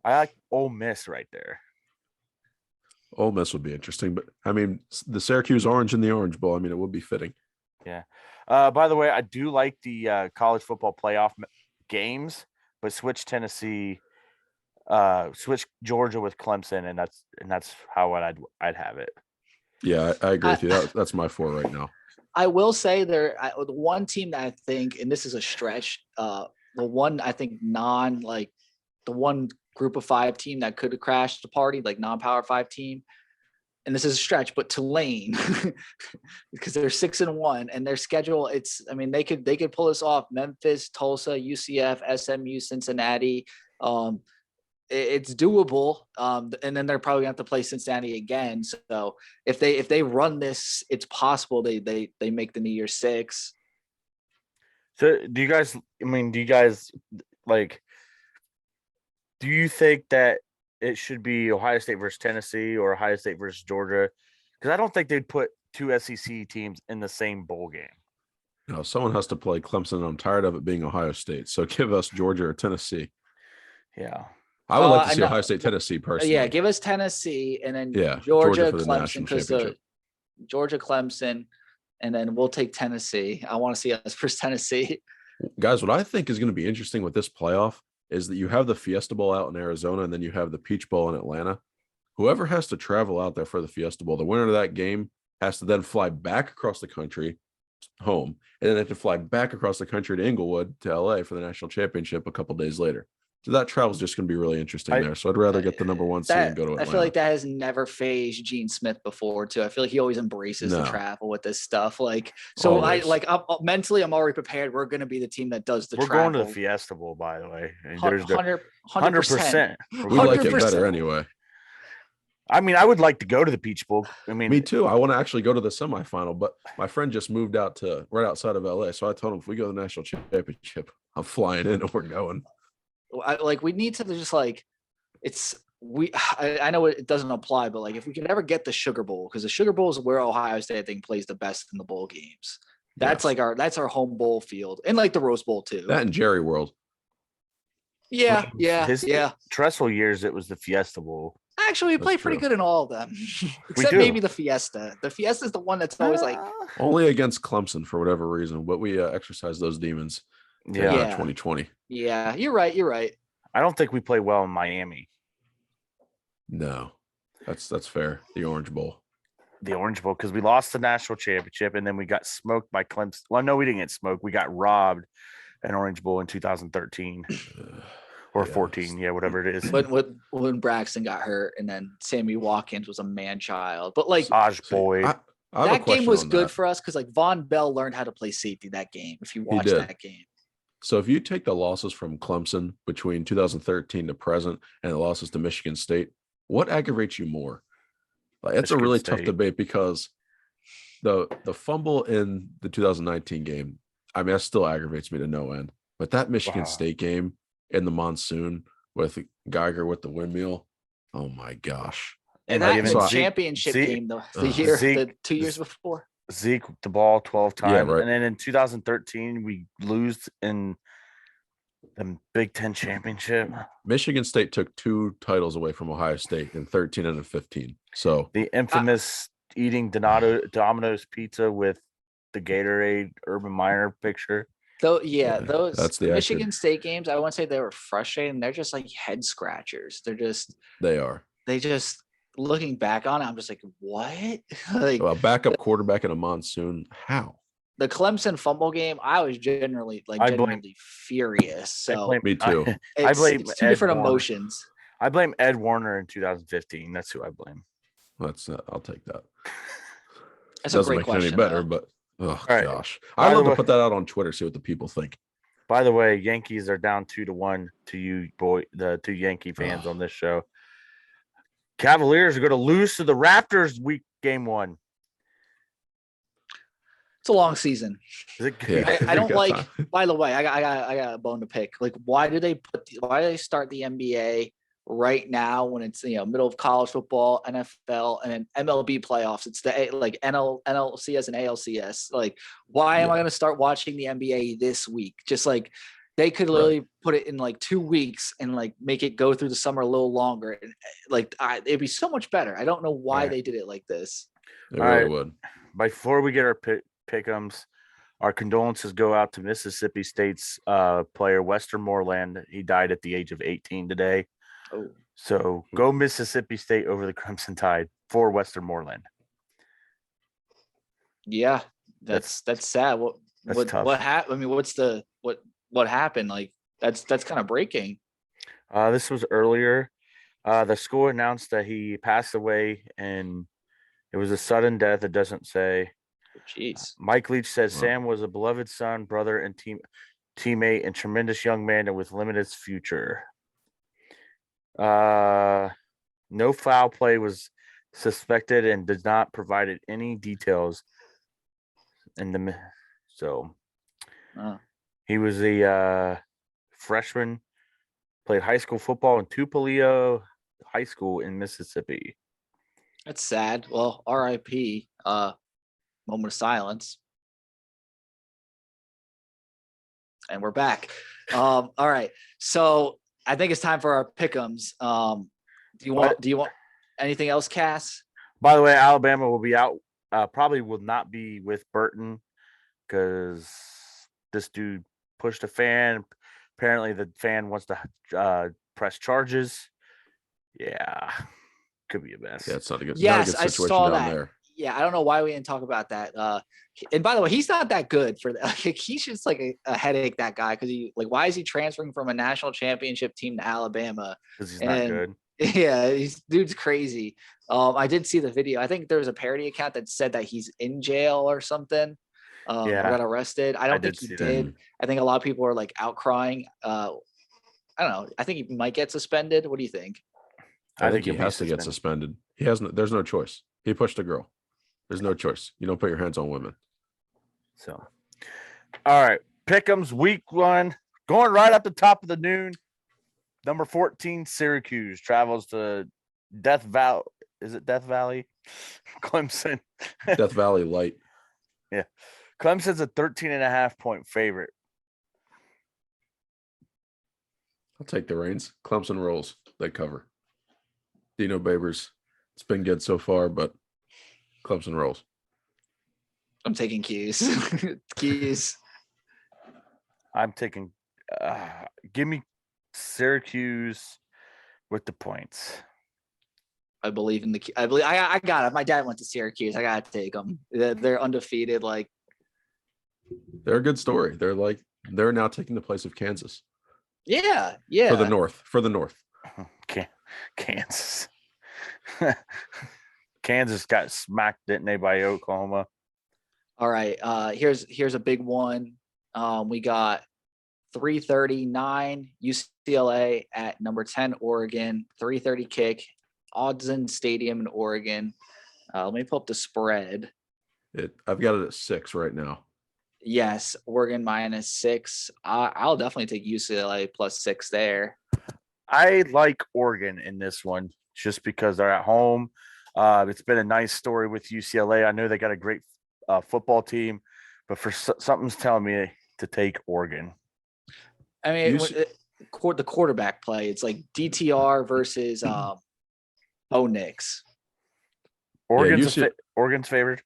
I like Ole Miss right there. Ole Miss would be interesting, but I mean, the Syracuse Orange in the Orange Bowl, I mean, it would be fitting. Yeah. By the way, I do like the college football playoff games, but switch Georgia with Clemson, and that's how I'd have it. Yeah, I agree with you. That's my 4 right now. I will say the one team that I think, and this is a stretch, the one I think the one group of 5 team that could have crashed the party, like non-Power 5 team, and this is a stretch, but Tulane, because they're 6-1 and their schedule, they could pull this off. Memphis, Tulsa, UCF, SMU, Cincinnati. It's doable. And then they're probably going to have to play Cincinnati again. So if they run this, it's possible they make the New Year's 6. So do you guys do you think that it should be Ohio State versus Tennessee or Ohio State versus Georgia? Because I don't think they'd put 2 SEC teams in the same bowl game. No, someone has to play Clemson. I'm tired of it being Ohio State. So give us Georgia or Tennessee. Yeah. I would like to see Ohio State, Tennessee personally. Yeah, give us Tennessee and then Georgia for Clemson, because Georgia, Clemson, and then we'll take Tennessee. I want to see us versus Tennessee. Guys, what I think is going to be interesting with this playoff is that you have the Fiesta Bowl out in Arizona, and then you have the Peach Bowl in Atlanta. Whoever has to travel out there for the Fiesta Bowl, the winner of that game has to then fly back across the country home, and then they have to fly back across the country to Inglewood to LA for the national championship a couple days later. So that travel's just going to be really interesting there. So I'd rather get the number 1 seed and go to Atlanta. I feel like that has never phased Gene Smith before too. I feel like he always embraces the travel with this stuff. Like, so Always. I'm mentally, I'm already prepared. We're going to be the team that does the We're travel. going to the Fiesta Bowl, by the way. And 100%. We like it better anyway. I mean, I would like to go to the Peach Bowl. I mean, me too. I want to actually go to the semifinal, but my friend just moved out to right outside of LA. So I told him if we go to the national championship, I'm flying in and we're going. We need to just like, I know it doesn't apply, but like if we can ever get the Sugar Bowl, because the Sugar Bowl is where Ohio State, I think, plays the best in the bowl games. That's that's our home bowl field, and like the Rose Bowl too. That and Jerry World. Yeah. Tressel years, it was the Fiesta Bowl. Actually, we played pretty good in all of them, except maybe the Fiesta. The Fiesta is the one that's always like only against Clemson for whatever reason, but we exercised those demons. In 2020. Yeah, you're right. I don't think we play well in Miami. No, that's fair. The Orange Bowl, because we lost the national championship and then we got smoked by Clemson. Well, no, we didn't get smoked. We got robbed an Orange Bowl in 2013. Or 14, whatever it is. When Braxton got hurt, and then Sammy Watkins was a man-child. But like, Boyd. That game was good for us because like Von Bell learned how to play safety that game. If you watch that game. So if you take the losses from Clemson between 2013 to present and the losses to Michigan State, what aggravates you more? Like, it's a really tough debate because the fumble in the 2019 game, I mean, that still aggravates me to no end. But that Michigan State game in the monsoon with Geiger with the windmill, oh my gosh! And that championship game, the 2 years before, Zeke the ball 12 times, and then in 2013 we lose in the Big Ten championship. Michigan State took 2 titles away from Ohio State in 13 and in 15. So the infamous eating Domino's pizza with the Gatorade Urban Meyer picture. Those Michigan State games, I wouldn't say they were frustrating. They're just like head scratchers. They just looking back on it, I'm just like, what? Like a backup quarterback in a monsoon. How? The Clemson fumble game, I was genuinely furious. So me too. It's two different emotions. I blame Ed Warner in 2015. That's who I blame. I'll take that. That's a great question. Any better, but gosh, I'd love to put that out on Twitter, see what the people think. By the way, Yankees are down 2-1 to you, the 2 Yankee fans on this show. Cavaliers are going to lose to the Raptors game 1. It's a long season. I don't like. Time. By the way, I got a bone to pick. Like, why do they start the NBA right now when it's middle of college football, NFL, and then MLB playoffs? It's the NLCS and ALCS. Like, why am I going to start watching the NBA this week? Just like they could literally put it in like 2 weeks and like make it go through the summer a little longer. And like it'd be so much better. I don't know why they did it like this. It really would. Before we get our pick'ems, our condolences go out to Mississippi State's player Western Moreland. He died at the age of 18 today. Oh. So go Mississippi State over the Crimson Tide for Western Moreland. Yeah, that's sad. What happened? I mean, what happened? Like that's kind of breaking. This was earlier. The school announced that he passed away, and it was a sudden death. It doesn't say. Jeez. Mike Leach says Sam was a beloved son, brother, and teammate, and tremendous young man, and with limited future. No foul play was suspected and did not provide any details. He was a freshman, played high school football in Tupelo High School in Mississippi. That's sad. Well, R.I.P. Moment of silence. And we're back. All right. So I think it's time for our pick'ems. Do you want anything else, Cass? By the way, Alabama will be out. Probably will not be with Burton because this dude pushed a fan. Apparently, the fan wants to press charges. Yeah, could be a mess. Yeah, it's not a good. Yes, not a good situation I saw down that. there. Yeah, I don't know why we didn't talk about that. And by the way, he's not that good for that. He's just like a headache, that guy, because why is he transferring from a national championship team to Alabama? Because he's not good. Yeah, dude's crazy. I did see the video. I think there was a parody account that said that he's in jail or something. Or got arrested. I don't think he did. I think a lot of people are like outcrying. I don't know. I think he might get suspended. What do you think? I think he has to get suspended. There's no choice. He pushed a girl. There's no choice. You don't put your hands on women. So, all right. Pick'ems week 1. Going right up the top of the noon. Number 14, Syracuse travels to Death Valley. Is it Death Valley? Clemson. Death Valley Light. Yeah. Clemson's a 13.5-point favorite. I'll take the reins. Clemson rolls. They cover. Dino Babers. It's been good so far, but Clemson rolls. I'm taking Keys. Keys. I'm taking. Give me Syracuse with the points. I believe in I got it. My dad went to Syracuse. I gotta take them. They're undefeated. Like, they're a good story. They're now taking the place of Kansas. Yeah. For the North. Okay. Kansas. Kansas got smacked, didn't they, by Oklahoma? All right. Here's a big one. We got 339 UCLA at number 10 Oregon. 3:30 kick. Autzen Stadium in Oregon. Let me pull up the spread. I've got it at 6 right now. Yes, Oregon -6. I'll definitely take UCLA +6 there. I like Oregon in this one just because they're at home. It's been a nice story with UCLA. I know they got a great football team, but something's telling me to take Oregon. I mean, the quarterback play, it's like DTR versus Nix. Oregon's favored.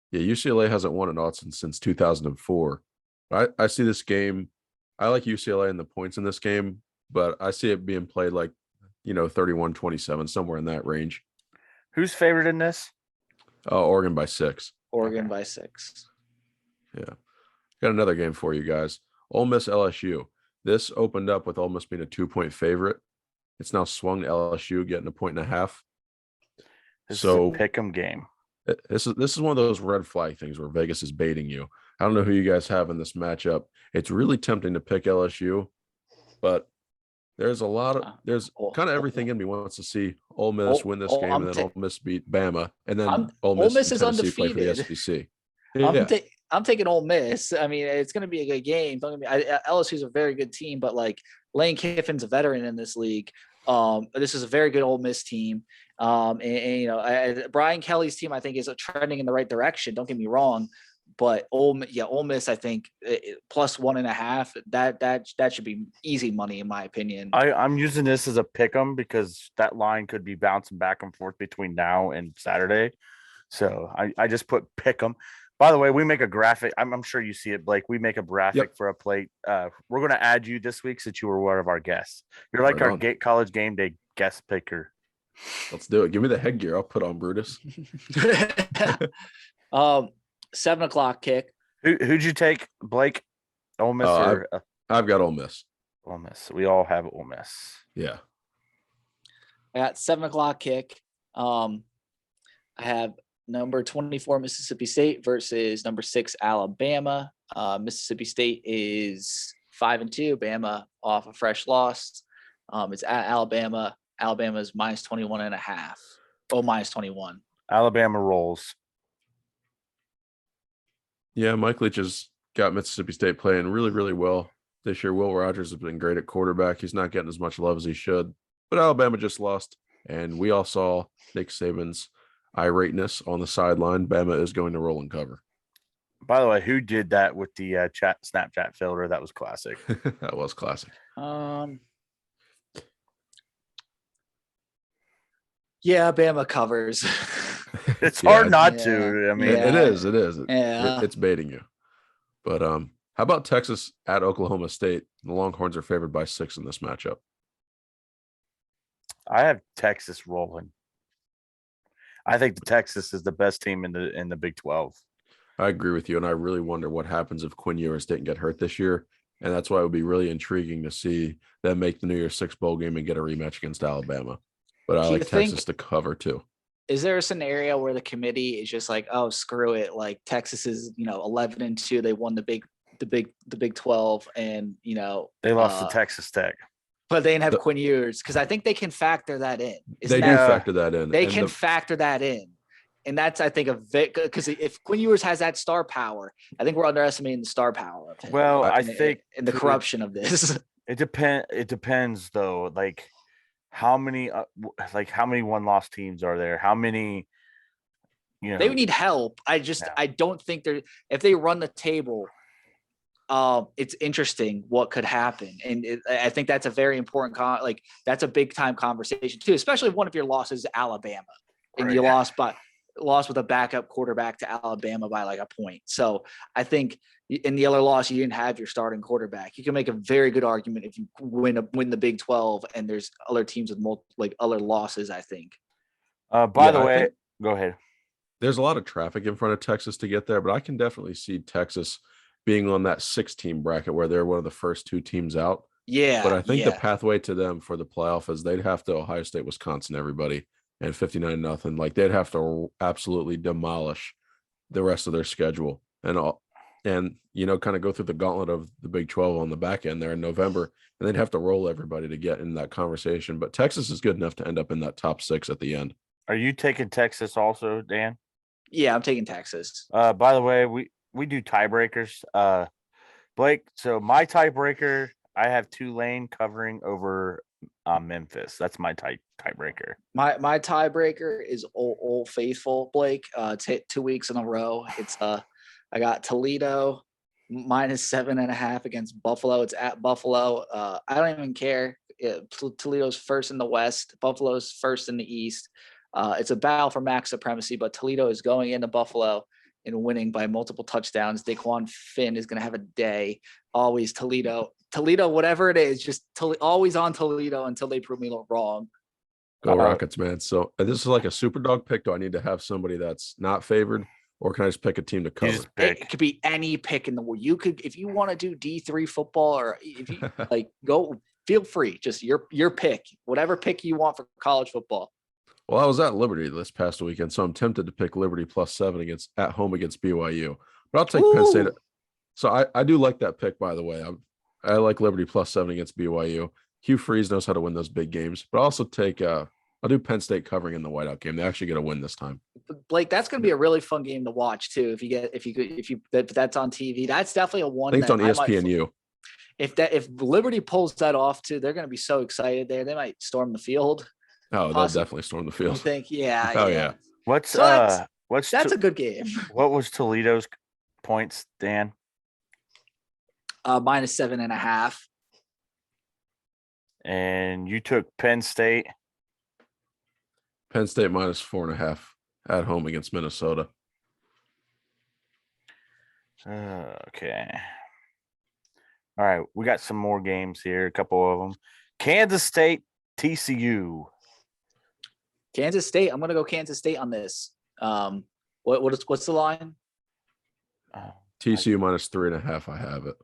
Yeah, UCLA hasn't won at Autzen since 2004. I see this game. I like UCLA and the points in this game, but I see it being played like, 31-27, somewhere in that range. Who's favored in this? Oregon by 6. Oregon by 6. Yeah. Got another game for you guys. Ole Miss LSU. This opened up with Ole Miss being a 2-point favorite. It's now swung to LSU getting a 1.5. This is a pick 'em game. This is one of those red flag things where Vegas is baiting you. I don't know who you guys have in this matchup. It's really tempting to pick LSU, but there's kind of everything in me wants to see Ole Miss win this game and then Ole Miss beat Bama, and then Ole Miss is undefeated. Play for the SEC. Yeah. I'm taking Ole Miss. I mean, it's going to be a good game. Don't get me. LSU is a very good team, but like Lane Kiffin's a veteran in this league. This is a very good Ole Miss team. Brian Kelly's team, I think, is trending in the right direction. Don't get me wrong, but Ole Miss, I think +1.5. That should be easy money in my opinion. I'm using this as a pick 'em because that line could be bouncing back and forth between now and Saturday. So I just put pick 'em. By the way, we make a graphic. I'm sure you see it, Blake. We make a graphic for a plate. We're going to add you this week since you were one of our guests. You're like our college game day guest picker. Let's do it. Give me the headgear. I'll put on Brutus. 7 o'clock kick. Who'd you take, Blake? Ole Miss I've got Ole Miss. Ole Miss. We all have Ole Miss. Yeah. I got 7 o'clock kick. I have number 24 Mississippi State versus number 6 Alabama. Mississippi State is 5-2. Bama off a fresh loss. It's at Alabama. Alabama's -21.5. Oh, -21. Alabama rolls. Yeah, Mike Leach has got Mississippi State playing really, really well this year. Will Rogers has been great at quarterback. He's not getting as much love as he should, but Alabama just lost, and we all saw Nick Saban's irateness on the sideline. Bama is going to roll and cover. By the way, who did that with the Snapchat filter? That was classic. That was classic. Yeah, Bama covers. It's hard not to. I mean, it is. Yeah. It's baiting you. But how about Texas at Oklahoma State? The Longhorns are favored by 6 in this matchup. I have Texas rolling. I think the Texas is the best team in the Big 12. I agree with you, and I really wonder what happens if Quinn Ewers didn't get hurt this year, and that's why it would be really intriguing to see them make the New Year's Six bowl game and get a rematch against Alabama. But I like Texas to cover too. Is there a scenario where the committee is just like, oh, screw it, like Texas is 11-2, they won the Big 12, and they lost to Texas Tech, but they didn't have Quinn Ewers, because I think they can factor that in. They do factor that in. They can factor that in. And that's, I think, because if Quinn Ewers has that star power, I think we're underestimating the star power of him. Well, I think in the corruption of this. It depends though. Like how many one-loss teams are there? How many? They would need help. I don't think if they run the table. It's interesting what could happen, and I think that's a very important that's a big time conversation too, especially if one of your losses is Alabama, and you lost with a backup quarterback to Alabama by like a point. So I think in the other loss, you didn't have your starting quarterback. You can make a very good argument if you win the Big 12 and there's other teams with other losses, I think. By the way, go ahead. There's a lot of traffic in front of Texas to get there, but I can definitely see Texas being on that 6-team bracket where they're one of the first 2 teams out. Yeah. But I think the pathway to them for the playoff is they'd have to Ohio State, Wisconsin, everybody. And 59-0, like they'd have to absolutely demolish the rest of their schedule and kind of go through the gauntlet of the Big 12 on the back end there in November, and they'd have to roll everybody to get in that conversation. But Texas is good enough to end up in that top 6 at the end. Are you taking Texas also, Dan? Yeah, I'm taking Texas. By the way, we do tiebreakers. Blake, so my tiebreaker, I have Tulane covering over Memphis. That's my tiebreaker. My tiebreaker is Old Faithful, Blake. It's hit 2 weeks in a row. It's I got Toledo -7.5 against Buffalo. It's at Buffalo. I don't even care. Toledo's first in the West. Buffalo's first in the East. It's a battle for MAC supremacy, but Toledo is going into Buffalo and winning by multiple touchdowns. Daquan Finn is going to have a day. Always Toledo, whatever it is, just always on Toledo until they prove me wrong. Go Rockets, man. So this is like a super dog pick. Do I need to have somebody that's not favored, or can I just pick a team to cover? It could be any pick in the world. You could, if you want to do D3 football, or if you go, feel free. Just your pick, whatever pick you want for college football. Well, I was at Liberty this past weekend, so I'm tempted to pick Liberty +7 at home against BYU. But I'll take Penn State. So I do like that pick, by the way. I like Liberty +7 against BYU. Hugh Freeze knows how to win those big games. But I'll also take I'll do Penn State covering in the whiteout game. They actually get a win this time. Blake, that's going to be a really fun game to watch too. If that's on TV, that's definitely a one. I think it's on ESPNU. If Liberty pulls that off too, they're going to be so excited there. They might storm the field. Oh, they'll definitely storm the field. You think? Yeah. Oh, yeah. That's a good game. What was Toledo's points, Dan? -7.5. And you took Penn State. Penn State -4.5 at home against Minnesota. Okay. All right. We got some more games here, a couple of them. Kansas State, TCU. Kansas State. I'm going to go Kansas State on this. What's the line? TCU -3.5. I have it.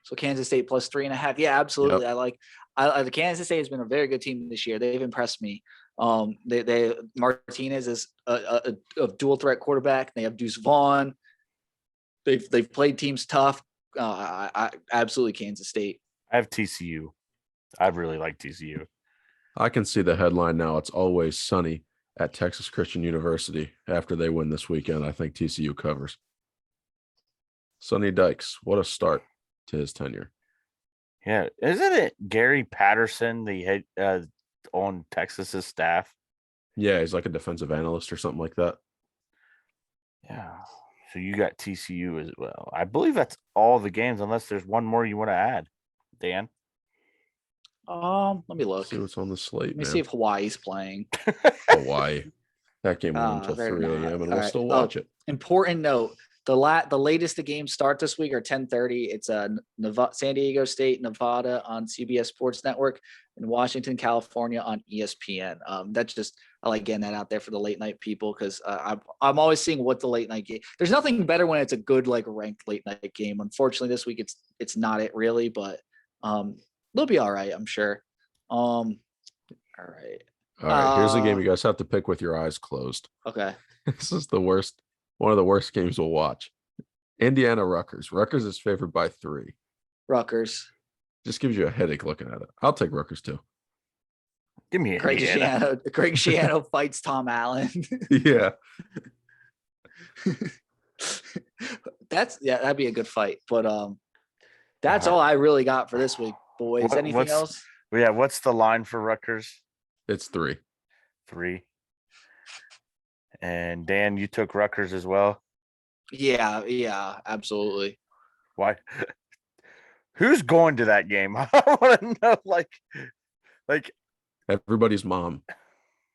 So Kansas State +3.5. Yeah, absolutely. Yep. The Kansas State has been a very good team this year. They've impressed me. They Martinez is a dual threat quarterback. They have Deuce Vaughn. They've played teams tough. I absolutely Kansas State. I have TCU. I really like TCU. I can see the headline now. It's always sunny at Texas Christian University after they win this weekend. I think TCU covers. Sonny Dykes, what a start to his tenure. Yeah. Isn't it Gary Patterson, the head on Texas's staff? Yeah, he's like a defensive analyst or something like that. Yeah. So you got TCU as well. I believe that's all the games, unless there's one more you want to add, Dan. Let me look. See what's on the slate. Let me see if Hawaii's playing. Hawaii. That game won't until 3 a.m. and we'll still watch it. Important note: the latest the games start this week are 10:30. It's San Diego State, Nevada on CBS Sports Network, and Washington, California on ESPN. That's just I like getting that out there for the late night people because I'm always seeing what the late night game. There's nothing better when it's a good like ranked late night game. Unfortunately, this week it's not it really, but they'll be all right, I'm sure. All right. All right. Here's a game you guys have to pick with your eyes closed. Okay. This is one of the worst games we'll watch. Indiana Rutgers. Rutgers is favored by 3. Rutgers. Just gives you a headache looking at it. I'll take Rutgers too. Give me Greg Schiano fights Tom Allen. Yeah. That'd be a good fight. But that's all I really got for this week, boys. Anything else? Yeah, what's the line for Rutgers? It's 3. 3. And Dan, you took Rutgers as well? Yeah, absolutely. Why? Who's going to that game? I want to know, like everybody's mom.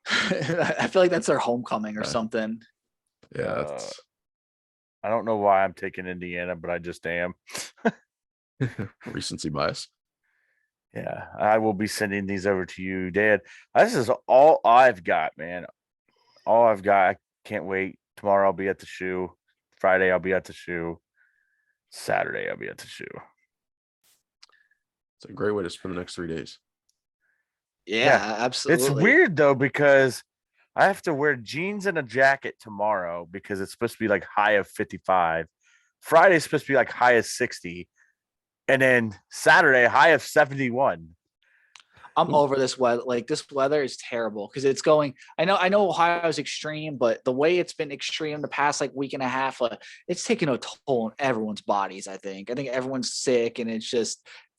I feel like that's their homecoming or something. Yeah. I don't know why I'm taking Indiana, but I just am. Recency bias. Yeah, I will be sending these over to you, Dad. This is all I've got, man. All I've got. I can't wait. Tomorrow I'll be at the shoe. Friday I'll be at the shoe. Saturday I'll be at the shoe. It's a great way to spend the next 3 days. Yeah, absolutely. It's weird though because I have to wear jeans and a jacket tomorrow because it's supposed to be like high of 55. Friday's supposed to be like high of 60. And then Saturday, high of 71. I'm over this weather. Like this weather is terrible because it's going. I know Ohio's extreme, but the way it's been extreme the past like week and a half, it's taking a toll on everyone's bodies. I think everyone's sick, and it's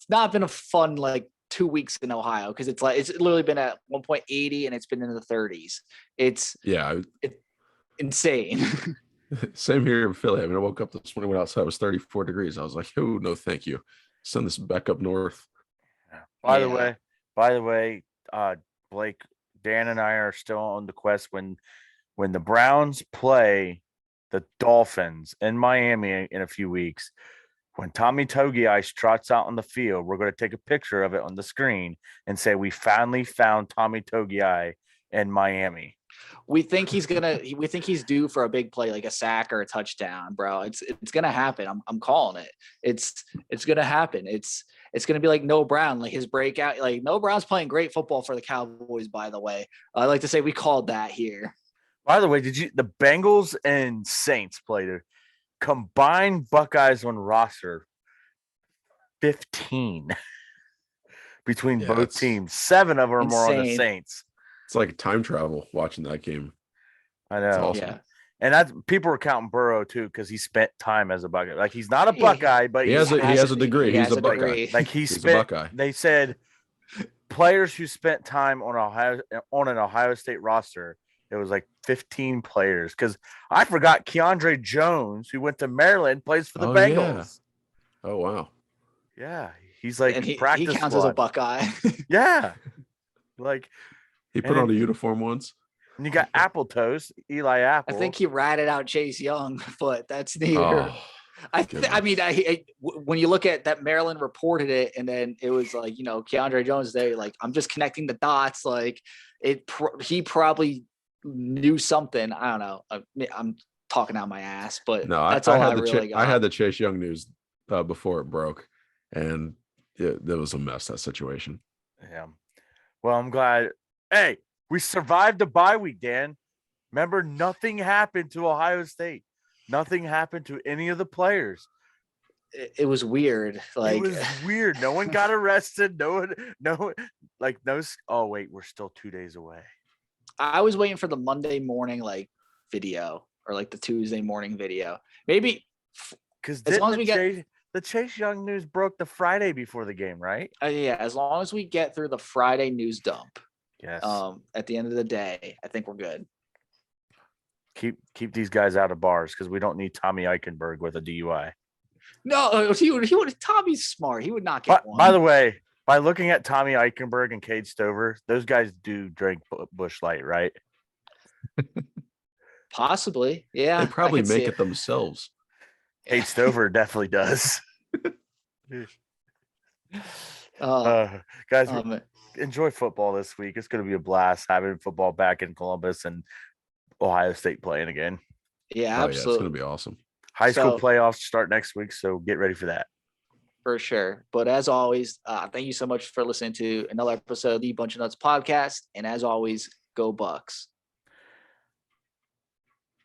not been a fun like 2 weeks in Ohio because it's literally been at 1.80 and it's been in the 30s. It's insane. Same here in Philly. I mean, I woke up this morning, went outside, it was 34 degrees. I was like, oh, no, thank you. Send this back up north. By the way, Blake, Dan and I are still on the quest when the Browns play the Dolphins in Miami in a few weeks. When Tommy Togiai trots out on the field, we're going to take a picture of it on the screen and say, we finally found Tommy Togiai in Miami. We think he's due for a big play, like a sack or a touchdown, bro. It's gonna happen. I'm calling it. It's gonna happen. It's gonna be like Noah Brown, like his breakout. Like Noah Brown's playing great football for the Cowboys, by the way. I like to say we called that here. By the way, the Bengals and Saints played a combined Buckeyes on roster 15 between both teams. 7 of them are on the Saints. It's like time travel watching that game. I know. Awesome. Yeah. And people were counting Burrow too because he spent time as a Buckeye. Like he's not a Buckeye, but he has a degree. He's a Buckeye. Like he's a Buckeye. They said players who spent time on an Ohio State roster. It was like 15 players because I forgot Keandre Jones, who went to Maryland, plays for the Bengals. Yeah. Oh wow. Yeah, he's like he practice counts squad. as a Buckeye. Yeah, like. He put on a uniform once. And you got Apple Toast, Eli Apple. I think he ratted out Chase Young, but that's neither. When you look at that, Maryland reported it, and then it was like, Keandre Jones there. Like, I'm just connecting the dots. Like, he probably knew something. I don't know. I'm talking out my ass, but no, that's all I really got. I had the Chase Young news before it broke, and there was a mess, that situation. Yeah. Well, I'm glad. Hey, we survived the bye week, Dan. Remember, nothing happened to Ohio State. Nothing happened to any of the players. It was weird. Like, it was weird. No one got arrested. No. Oh, wait, we're still 2 days away. I was waiting for the Monday morning video or like the Tuesday morning video. Maybe because as long as we get the Chase Young news broke the Friday before the game, right? Yeah, as long as we get through the Friday news dump. Yes. At the end of the day, I think we're good. Keep these guys out of bars because we don't need Tommy Eichenberg with a DUI. No, he would. Tommy's smart. He would not get one. By the way, by looking at Tommy Eichenberg and Cade Stover, those guys do drink Busch Light, right? Possibly, yeah. They probably make it themselves. Cade Stover definitely does. Guys, enjoy football this week. It's going to be a blast having football back in Columbus and Ohio State playing again. Yeah, absolutely. Yeah, it's going to be awesome. High school playoffs start next week, so get ready for that. For sure. But as always, thank you so much for listening to another episode of the Bunch of Nuts podcast. And as always, go Bucks.